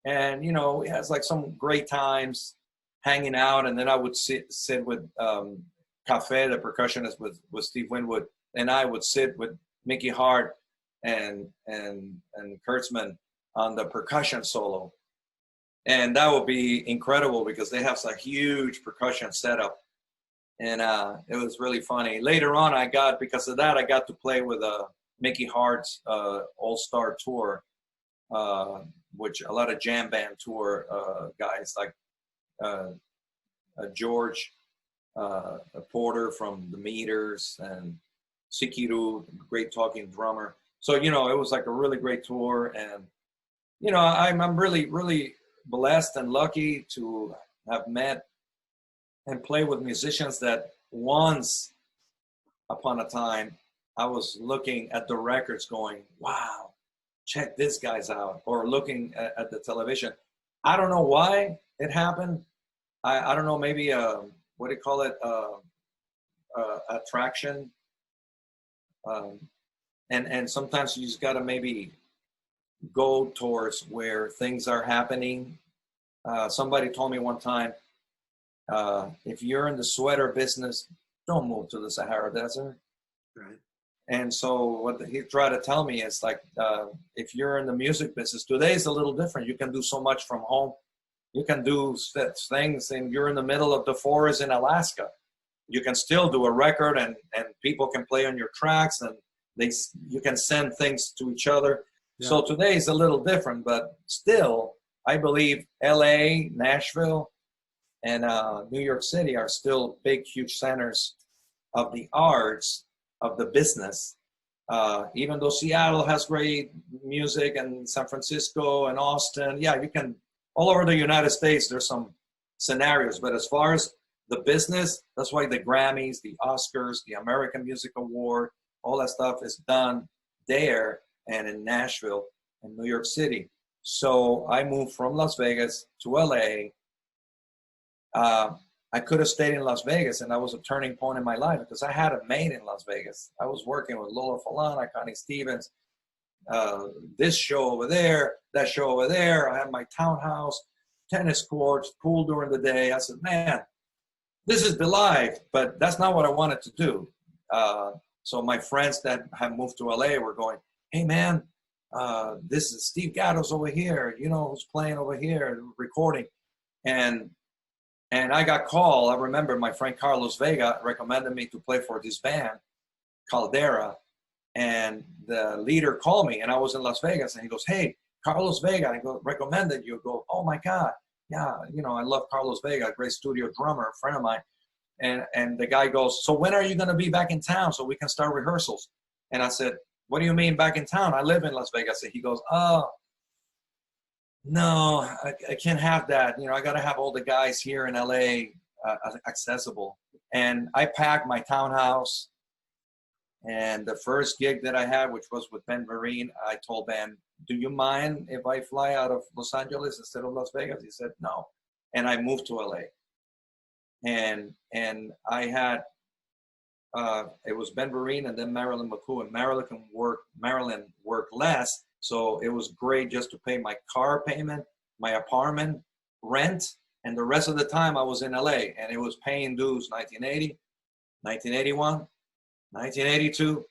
And, you know, it has like some great times hanging out. And then I would sit with Cafe, the percussionist with Steve Winwood. And I would sit with Mickey Hart and Kurtzman on the percussion solo. And that would be incredible because they have a huge percussion setup. And it was really funny. Later on, because of that, I got to play with Mickey Hart's All-Star Tour, which a lot of jam band tour guys like George Porter from the Meters and Sikiru, great talking drummer. So, you know, it was like a really great tour. And, you know, I'm really, really blessed and lucky to have met and play with musicians that once upon a time I was looking at the records going, wow, check this guy's out, or looking at the television. I don't know why it happened. I don't know, maybe what do you call it, attraction. And sometimes you just gotta maybe go towards where things are happening. Somebody told me one time, if you're in the sweater business, don't move to the Sahara Desert. Right. And so what he tried to tell me is like, if you're in the music business, today is a little different. You can do so much from home. You can do things, and you're in the middle of the forest in Alaska. You can still do a record, and people can play on your tracks, and you can send things to each other. Yeah. So today is a little different, but still, I believe LA, Nashville, and New York City are still big, huge centers of the arts, of the business. Even though Seattle has great music, and San Francisco and Austin, yeah, you can, all over the United States, there's some scenarios. But as far as the business, that's why the Grammys, the Oscars, the American Music Award, all that stuff is done there and in Nashville and New York City. So I moved from Las Vegas to LA. I could have stayed in Las Vegas, and that was a turning point in my life because I had it made in Las Vegas. I was working with Lola Falana, Connie Stevens, this show over there, that show over there. I had my townhouse, tennis courts, pool during the day. I said, man, this is the life, but that's not what I wanted to do. So my friends that have moved to LA were going, hey man, this is Steve Gatto's over here, you know, who's playing over here, recording. And I got called. I remember my friend Carlos Vega recommended me to play for this band, Caldera. And the leader called me, and I was in Las Vegas, and he goes, hey, Carlos Vega, I go, recommended you. Go, oh my God. Yeah, you know, I love Carlos Vega, a great studio drummer, a friend of mine. And the guy goes, so when are you going to be back in town so we can start rehearsals? And I said, what do you mean back in town? I live in Las Vegas. And he goes, oh, no, I can't have that. You know, I got to have all the guys here in LA accessible. And I packed my townhouse. And the first gig that I had, which was with Ben Vereen, I told Ben, do you mind if I fly out of Los Angeles instead of Las Vegas? He said, no. And I moved to LA. And I had, it was Ben Vereen and then Marilyn McCoo. And Marilyn worked less. So it was great just to pay my car payment, my apartment, rent. And the rest of the time I was in LA. And it was paying dues 1980, 1981, 1982,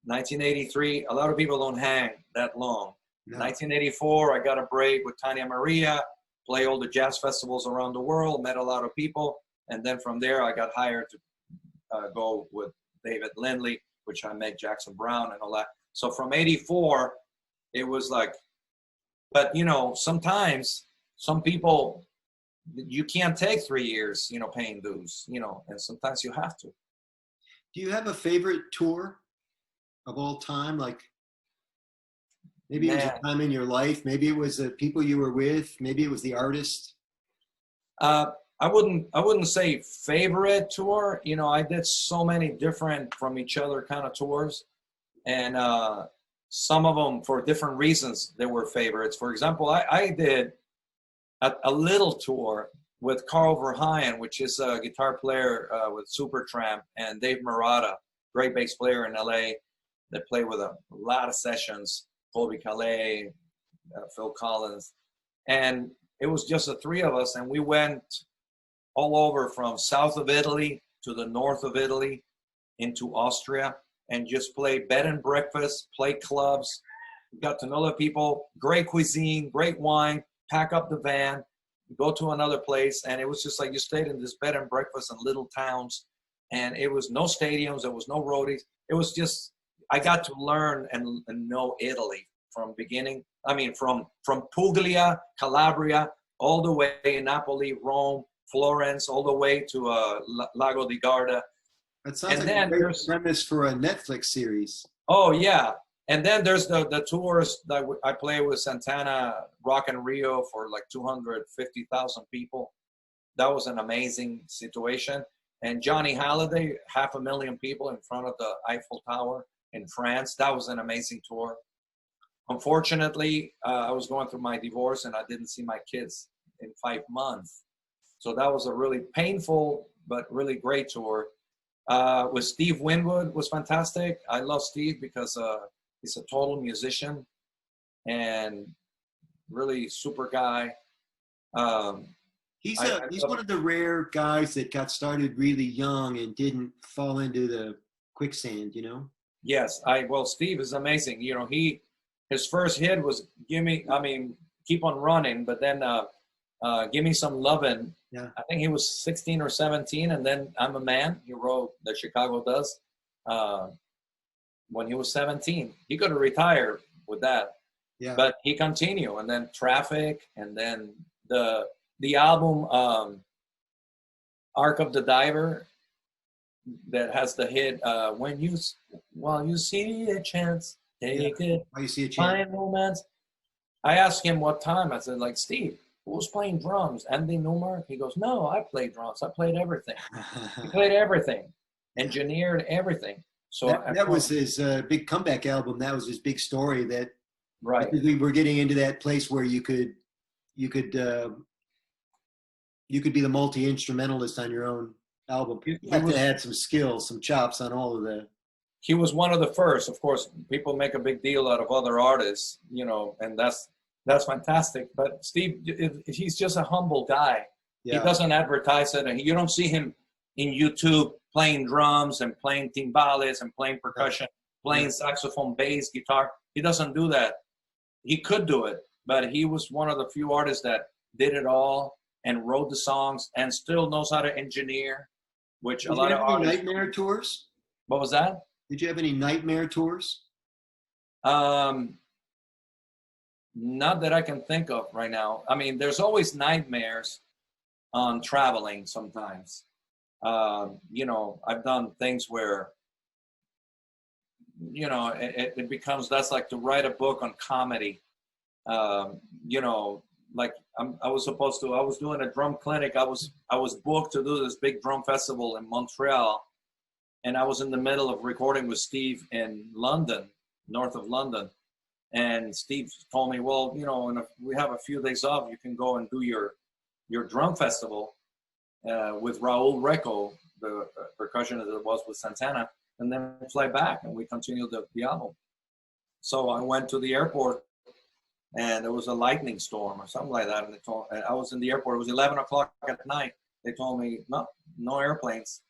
1983. A lot of people don't hang that long. No. 1984, I got a break with Tania Maria, play all the jazz festivals around the world, met a lot of people. And then from there, I got hired to go with David Lindley, which I met Jackson Browne and all that. So from 84, it was like, but you know, sometimes some people, you can't take 3 years, you know, paying dues, you know, and sometimes you have to. Do you have a favorite tour of all time? Like maybe it was a time in your life, maybe it was the people you were with, maybe it was the artist. I wouldn't say favorite tour. You know, I did so many different from each other kind of tours, and some of them for different reasons they were favorites. For example, I did a little tour with Carl Verheyen, which is a guitar player with Supertramp, and Dave Murata, great bass player in LA that played with a lot of sessions, Colby Calais, Phil Collins. And it was just the three of us, and we went all over from south of Italy to the north of Italy into Austria and just play bed and breakfast, play clubs, got to know the people, great cuisine, great wine, pack up the van, go to another place. And it was just like you stayed in this bed and breakfast in little towns, and it was no stadiums, there was no roadies. It was just, I got to learn and know Italy from beginning. I mean, from Puglia, Calabria, all the way in Napoli, Rome, Florence, all the way to Lago di Garda. That sounds like a great premise for a Netflix series. Oh, yeah. And then there's the tours that I play with Santana, Rock in Rio for like 250,000 people. That was an amazing situation. And Johnny Halliday, 500,000 people in front of the Eiffel Tower in France. That was an amazing tour. Unfortunately, I was going through my divorce and I didn't see my kids in 5 months. So that was a really painful, but really great tour. With Steve Winwood was fantastic. I love Steve because he's a total musician and really super guy. He's one of the rare guys that got started really young and didn't fall into the quicksand, you know? Yes, well, Steve is amazing. You know, his first hit was Keep on Running, but then Give Me Some Lovin'. Yeah. I think he was 16 or 17, and then I'm a Man, he wrote that Chicago Does when he was 17. He could have retired with that, yeah. But he continued, and then Traffic, and then the album Arc of the Diver that has the hit, while you see a chance, take it, Why you see a chance? find romance. I asked him what time. I said, like, Steve, who was playing drums? Andy Newmark? He goes, no, I played drums. I played everything. He played everything, engineered everything. So that was his big comeback album. That was his big story. That right. we were getting into that place where you could be the multi-instrumentalist on your own album. You have to add some skills, some chops on all of that. He was one of the first. Of course, people make a big deal out of other artists, you know, and that's fantastic. But Steve, he's just a humble guy. Yeah. He doesn't advertise it, and you don't see him in YouTube playing drums and playing timbales and playing percussion, playing saxophone, bass, guitar. He doesn't do that. He could do it, but he was one of the few artists that did it all and wrote the songs and still knows how to engineer, which a lot of artists. Nightmare tours? What was that? Did you have any nightmare tours? Not that I can think of right now. I mean, there's always nightmares on traveling sometimes. You know, I've done things where, you know, it becomes, that's like to write a book on comedy. You know, like I was doing a drum clinic. I was booked to do this big drum festival in Montreal. And I was in the middle of recording with Steve in London, north of London. And Steve told me, well, you know, and if we have a few days off, you can go and do your drum festival with Raul Recco, the percussionist that was with Santana, and then fly back and we continued the album. So I went to the airport and there was a lightning storm or something like that. And I was in the airport. It was 11 o'clock at night. They told me, no airplanes.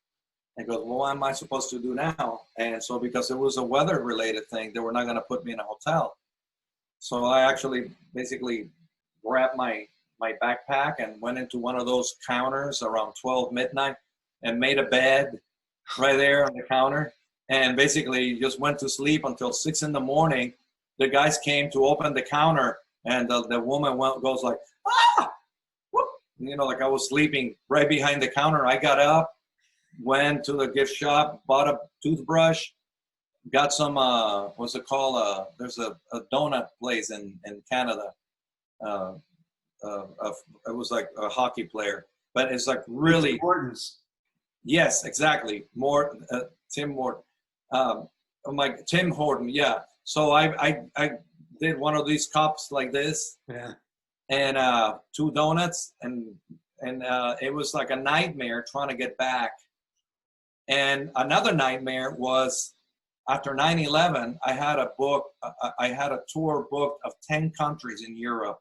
I goes, well, what am I supposed to do now? And so because it was a weather-related thing, they were not going to put me in a hotel. So I actually basically grabbed my backpack and went into one of those counters around 12 midnight and made a bed right there on the counter and basically just went to sleep until 6 in the morning. The guys came to open the counter and the woman goes like, ah! Whoop! You know, like I was sleeping right behind the counter. I got up, went to the gift shop, bought a toothbrush, got some, what's it called? There's a donut place in Canada. It was like a hockey player, but it's like really. Tim Hortons. Yes, exactly. Tim Horton. I'm like Tim Horton, yeah. So I did one of these cups like this, yeah, and 2 donuts, and it was like a nightmare trying to get back. And another nightmare was after 9/11, I had a tour booked of 10 countries in Europe.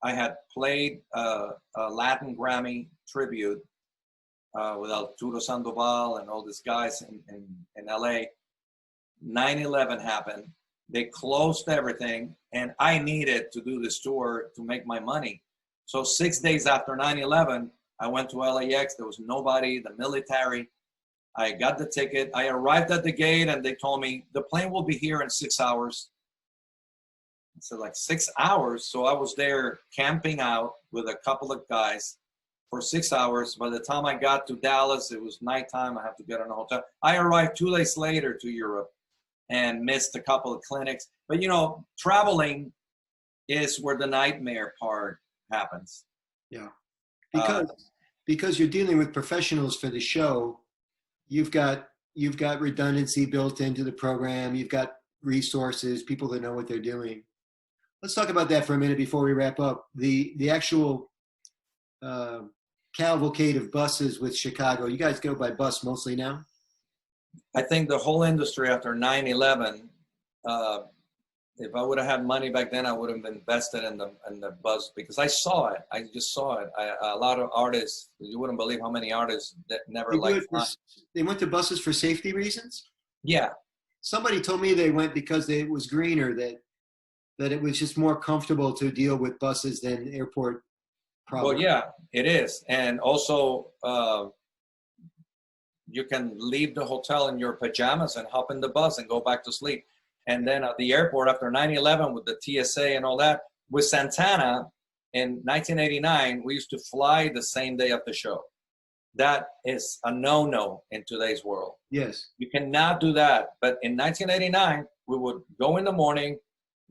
I had played a Latin Grammy tribute with Arturo Sandoval and all these guys in LA. 9/11 happened. They closed everything, and I needed to do this tour to make my money. So 6 days after 9/11, I went to LAX. There was nobody, the military. I got the ticket. I arrived at the gate, and they told me, the plane will be here in 6 hours. I said, like 6 hours? So I was there camping out with a couple of guys for 6 hours. By the time I got to Dallas, it was nighttime. I had to get in a hotel. I arrived 2 days later to Europe and missed a couple of clinics. But, you know, traveling is where the nightmare part happens. Yeah. Because you're dealing with professionals for the show, you've got redundancy built into the program. You've got resources, people that know what they're doing. Let's talk about that for a minute before we wrap up. The actual cavalcade of buses with Chicago. You guys go by bus mostly now? I think the whole industry after 9/11, if I would have had money back then, I would have invested in the bus because I saw it. I just saw it. A lot of artists, you wouldn't believe how many artists that never liked flying. They went to buses for safety reasons? Yeah. Somebody told me they went because it was greener, that it was just more comfortable to deal with buses than airport problems. Well, yeah, it is. And also, you can leave the hotel in your pajamas and hop in the bus and go back to sleep. And then at the airport after 9/11 with the TSA and all that, with Santana in 1989, we used to fly the same day of the show. That is a no-no in today's world. Yes. You cannot do that. But in 1989, we would go in the morning,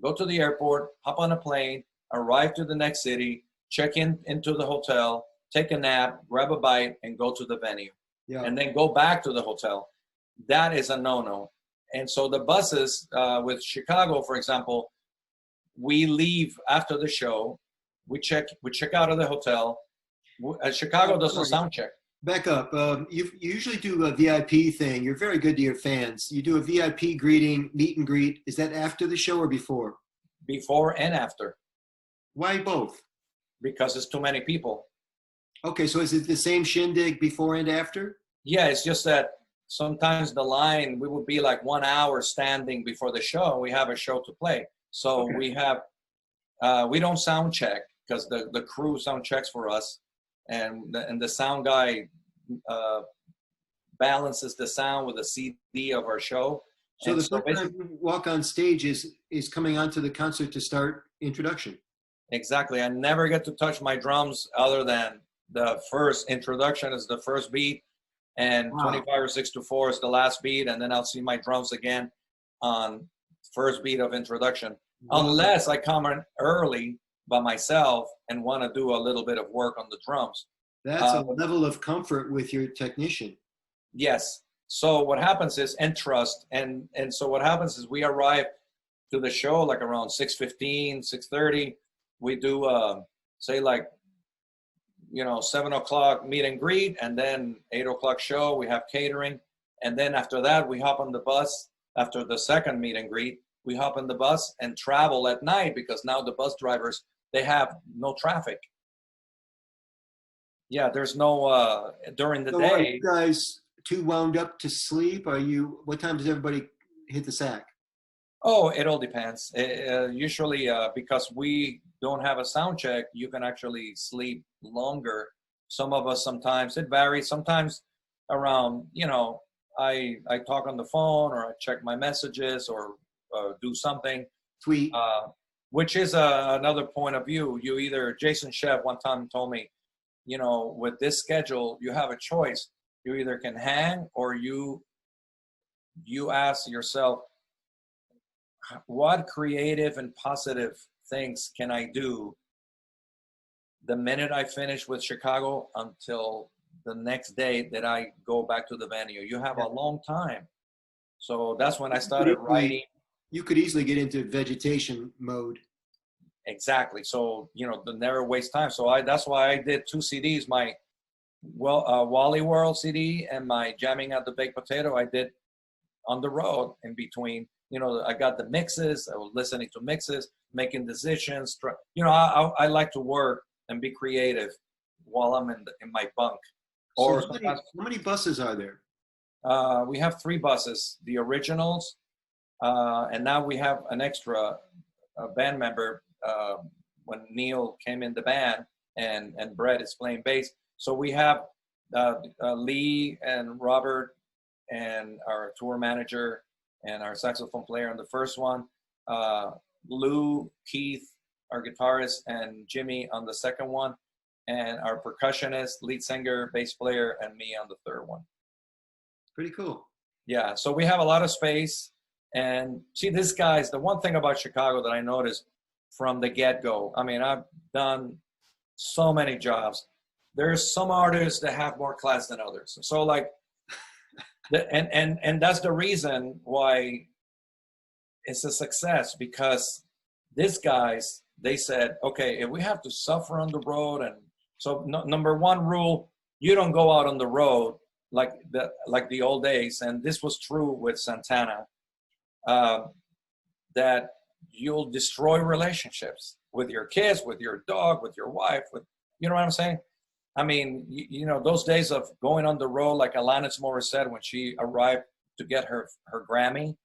go to the airport, hop on a plane, arrive to the next city, check into the hotel, take a nap, grab a bite, and go to the venue. Yeah. And then go back to the hotel. That is a no-no. And so the buses with Chicago, for example, we leave after the show. We check out of the hotel. Chicago does a sound check. Back up. You usually do a VIP thing. You're very good to your fans. You do a VIP greeting, meet and greet. Is that after the show or before? Before and after. Why both? Because it's too many people. Okay, so is it the same shindig before and after? Yeah, it's just that sometimes the line, we would be like 1 hour standing before the show. We have a show to play. So okay. We don't sound check because the crew sound checks for us. And the sound guy balances the sound with a CD of our show. So the first time you walk on stage is coming onto the concert to start introduction. Exactly. I never get to touch my drums other than the first introduction is the first beat, and wow. 25 or 6 to 4 is the last beat, and then I'll see my drums again on first beat of introduction. Wow. Unless I come in early by myself and want to do a little bit of work on the drums. That's a level of comfort with your technician. Yes. So what happens is, and trust, and so what happens is we arrive to the show like around 6:15, 6:30. We do say like 7 o'clock meet and greet, and then 8 o'clock show. We have catering, and then after that we hop on the bus. After the second meet and greet, we hop on the bus and travel at night because now the bus drivers, they have no traffic. Yeah, there's no during the day. Are you guys too wound up to sleep? What time does everybody hit the sack? Oh, it all depends. Usually, because we don't have a sound check, you can actually sleep longer. Some of us, sometimes it varies. Sometimes around, I talk on the phone or I check my messages or do something. Tweet. Which is another point of view. Jason Sheff one time told me, with this schedule, you have a choice. You either can hang or you ask yourself, what creative and positive things can I do the minute I finish with Chicago until the next day that I go back to the venue? You have a long time. So that's when I started writing. You could easily get into vegetation mode. Exactly. So, the never waste time. So that's why I did 2 CDs, my Wally World CD and my Jamming at the Baked Potato. I did on the road in between. I got the mixes. I was listening to mixes, making decisions. I like to work and be creative while I'm in my bunk. How many buses are there? We have 3 buses, the originals, and now we have an extra band member when Neal came in the band, and Brett is playing bass. So we have Lee and Robert and our tour manager and our saxophone player on the first one, Lou, Keith, our guitarist, and Jimmy on the second one, and our percussionist, lead singer, bass player, and me on the third one. Pretty cool. Yeah, so we have a lot of space. And see, this guy's the one thing about Chicago that I noticed from the get-go. I mean, I've done so many jobs. There's some artists that have more class than others. So like, and that's the reason why it's a success, because these guys, they said, okay, if we have to suffer on the road, and so number one rule, you don't go out on the road like the old days, and this was true with Santana, that you'll destroy relationships with your kids, with your dog, with your wife, you know what I'm saying? I mean, those days of going on the road, like Alanis Morissette, when she arrived to get her Grammy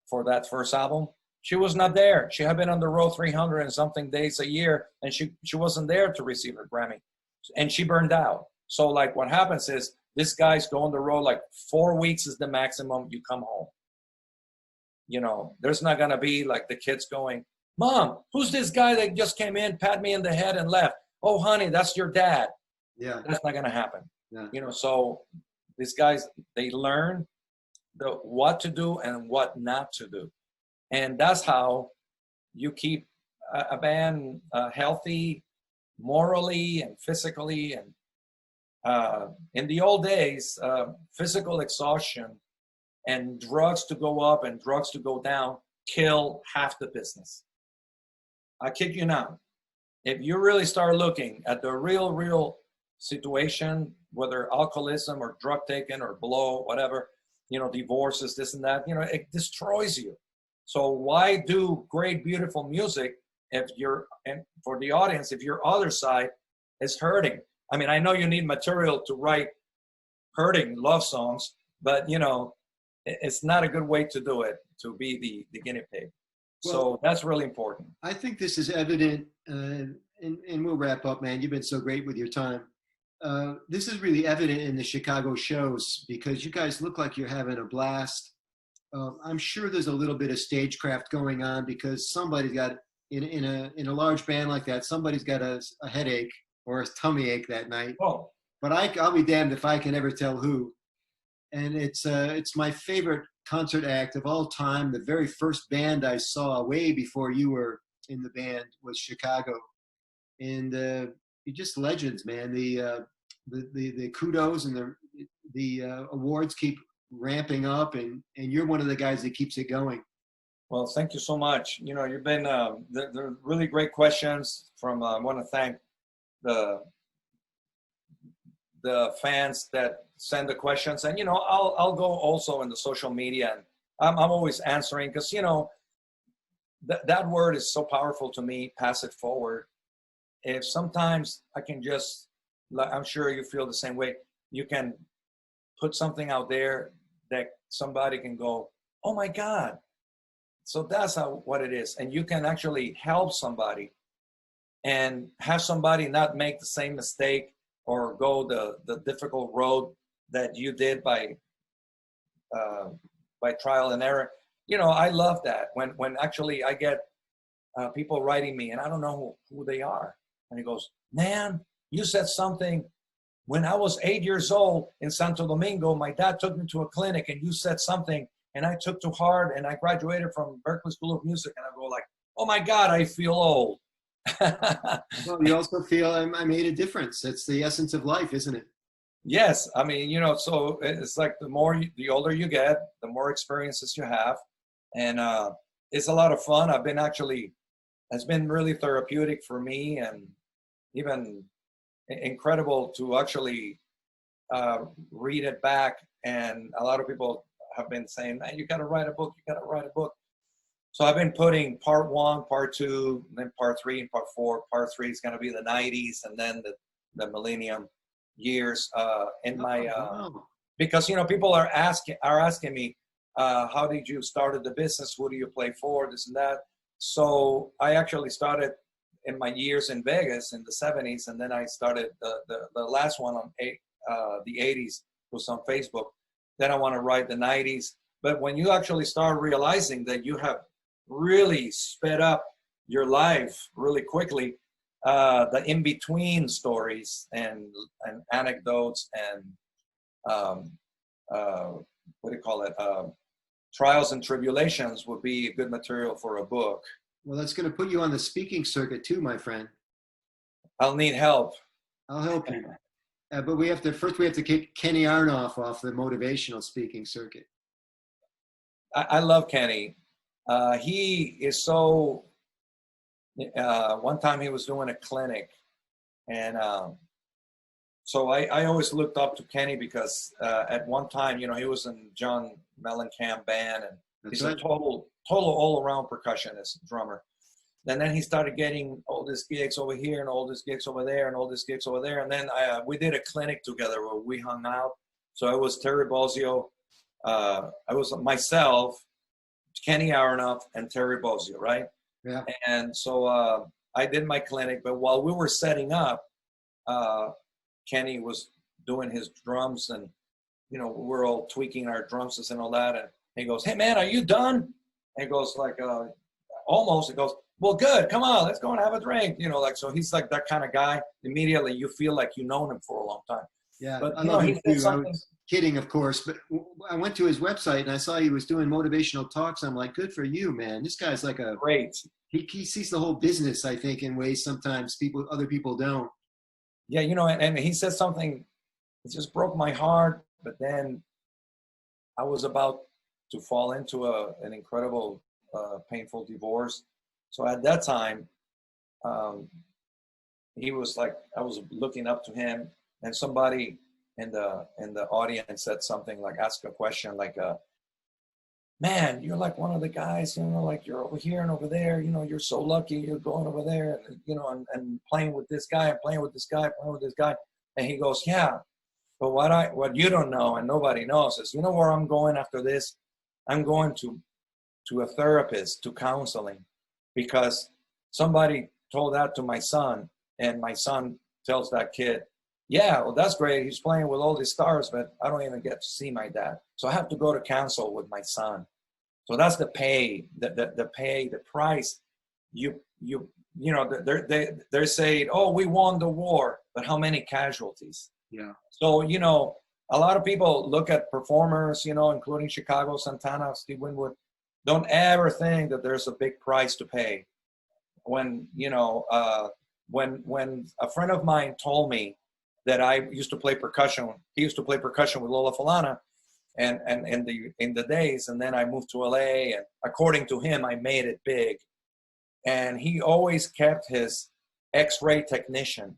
for that first album, she was not there. She had been on the road 300 and something days a year, and she wasn't there to receive her Grammy, and she burned out. So like what happens is, this guy's go on the road like 4 weeks is the maximum. You come home. There's not gonna be like the kids going, Mom, who's this guy that just came in, pat me in the head and left? Oh, honey, that's your dad. Yeah. That's not going to happen. Yeah. You know, so these guys, they learn what to do and what not to do. And that's how you keep a band healthy morally and physically. And in the old days, physical exhaustion and drugs to go up and drugs to go down kill half the business. I kid you not. If you really start looking at the real situation, whether alcoholism or drug taking or blow, whatever, you know, divorces, this and that, you know, it destroys you. So why do great, beautiful music if you're, and for the audience, if your other side is hurting? I mean, I know you need material to write hurting love songs, but, you know, it's not a good way to do it, to be the guinea pig. Well, so that's really important. I think this is evident, and we'll wrap up, man. You've been so great with your time. This is really evident in the Chicago shows because you guys look like you're having a blast. I'm sure there's a little bit of stagecraft going on because somebody's got, in a large band like that, somebody's got a headache or a tummy ache that night. Oh. But I'll be damned if I can ever tell who. And it's my favorite concert act of all time. The very first band I saw way before you were in the band was Chicago. And you're just legends, man. The kudos and the awards keep ramping up, and you're one of the guys that keeps it going. Well, thank you so much. You know, you've been they're really great questions from. I want to thank the fans that send the questions, and you know, I'll go also in the social media, and I'm always answering because you know that word is so powerful to me. Pass it forward. If sometimes I can just, I'm sure you feel the same way. You can put something out there that somebody can go, oh my God. So that's what it is. And you can actually help somebody and have somebody not make the same mistake or go the difficult road that you did by trial and error. You know, I love that when actually I get people writing me and I don't know who they are. And he goes, man, you said something when I was 8 years old in Santo Domingo. My dad took me to a clinic and you said something and I took to heart and I graduated from Berklee School of Music. And I go like, oh my God, I feel old. Well, you also feel I made a difference. It's the essence of life, isn't it? Yes. I mean, you know, so it's like the older you get, the more experiences you have. And it's a lot of fun. It's been really therapeutic for me and even incredible to actually read it back. And a lot of people have been saying, man, you got to write a book. You got to write a book. So I've been putting part 1, part 2, then part 3 and part 4. Part 3 is going to be the 90s and then the millennium years in my because you know people are asking me how did you started the business, who do you play for, this and that. So I actually started in my years in Vegas in the 70s, and then I started the last one on the 80s was on Facebook. Then I want to write the 90s. But when you actually start realizing that you have really sped up your life really quickly, the in-between stories and anecdotes and what do you call it? Trials and tribulations would be good material for a book. Well, that's going to put you on the speaking circuit too, my friend. I'll need help. I'll help you. But we have to kick Kenny Aronoff off the motivational speaking circuit. I love Kenny. He is so, one time he was doing a clinic and so I always looked up to Kenny because at one time, you know, he was in John Mellencamp band and he's a total all-around percussionist, drummer. And then he started getting all these gigs over here and all these gigs over there and all these gigs over there. And then we did a clinic together where we hung out. So it was Terry Bozzio, I was myself, Kenny Aronoff, and Terry Bozzio, right? Yeah. And so I did my clinic, but while we were setting up, Kenny was doing his drums and, you know, we're all tweaking our drums and all that. And he goes, hey man, are you done? And he goes like, almost. He goes, well, good. Come on, let's go and have a drink. You know, like, so he's like that kind of guy. Immediately you feel like you've known him for a long time. Yeah, But I you know, love he him said too. I something. was kidding, of course, but I went to his website and I saw he was doing motivational talks. I'm like, good for you, man. This guy's like Great. he sees the whole business, I think, in ways sometimes other people don't. Yeah, you know, and he said something, it just broke my heart. But then I was about to fall into an incredible, painful divorce. So at that time, he was like, I was looking up to him, and somebody in the audience said something like, ask a question like, man, you're like one of the guys, you know, like you're over here and over there, you know, you're so lucky you're going over there, and, you know, and playing with this guy, and playing with this guy, playing with this guy. And he goes, yeah, but what you don't know and nobody knows is, you know where I'm going after this? I'm going to a therapist, to counseling, because somebody told that to my son, and my son tells that kid, yeah, well, that's great. He's playing with all these stars, but I don't even get to see my dad. So I have to go to counsel with my son. So that's the pay, the price. You know, they're saying, oh, we won the war, but how many casualties? Yeah. So, you know, a lot of people look at performers, you know, including Chicago, Santana, Steve Winwood, don't ever think that there's a big price to pay. When, you know, when a friend of mine told me that I used to play percussion, he used to play percussion with Lola Falana, and in the days, and then I moved to LA, and according to him, I made it big. And he always kept his X-ray technician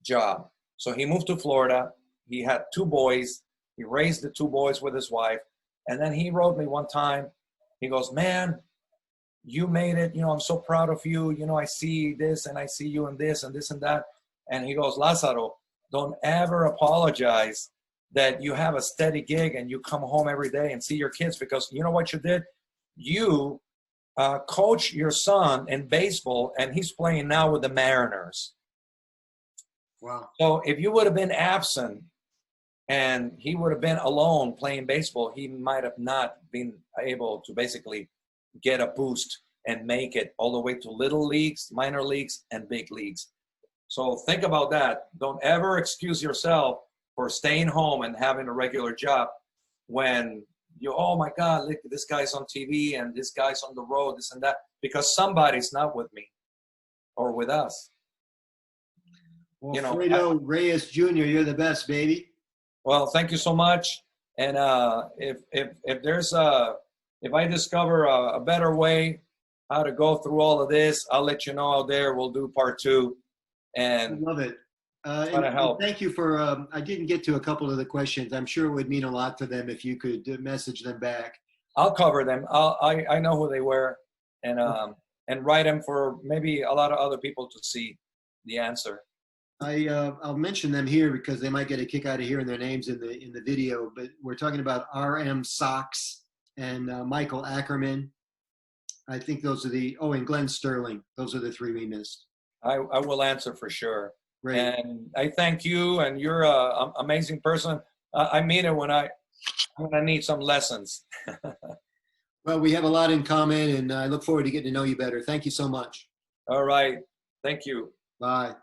job. So he moved to Florida. He had 2 boys. He raised the 2 boys with his wife. And then he wrote me one time. He goes, man, you made it. You know, I'm so proud of you. You know, I see this and I see you in this and this and that. And he goes, Lázaro, don't ever apologize that you have a steady gig and you come home every day and see your kids, because you know what you did? You coach your son in baseball, and he's playing now with the Mariners. Wow. So if you would have been absent and he would have been alone playing baseball, he might have not been able to basically get a boost and make it all the way to little leagues, minor leagues, and big leagues. So think about that. Don't ever excuse yourself for staying home and having a regular job when you, oh my God, look, this guy's on TV and this guy's on the road, this and that, because somebody's not with me or with us. Walfredo Reyes Jr., you're the best, baby. Well, thank you so much. And if there's if I discover a better way how to go through all of this, I'll let you know out there. We'll do part 2. And I love it. try to help. Thank you for, I didn't get to a couple of the questions. I'm sure it would mean a lot to them if you could message them back. I'll cover them. I know who they were, and write them for maybe a lot of other people to see the answer. I'll mention them here because they might get a kick out of hearing their names in the video. But we're talking about R.M. Sox and Michael Ackerman. I think those are and Glenn Sterling. Those are the 3 we missed. I will answer for sure. Great. And I thank you, and you're an amazing person. I mean it when I need some lessons. Well, we have a lot in common, and I look forward to getting to know you better. Thank you so much. All right. Thank you. Bye.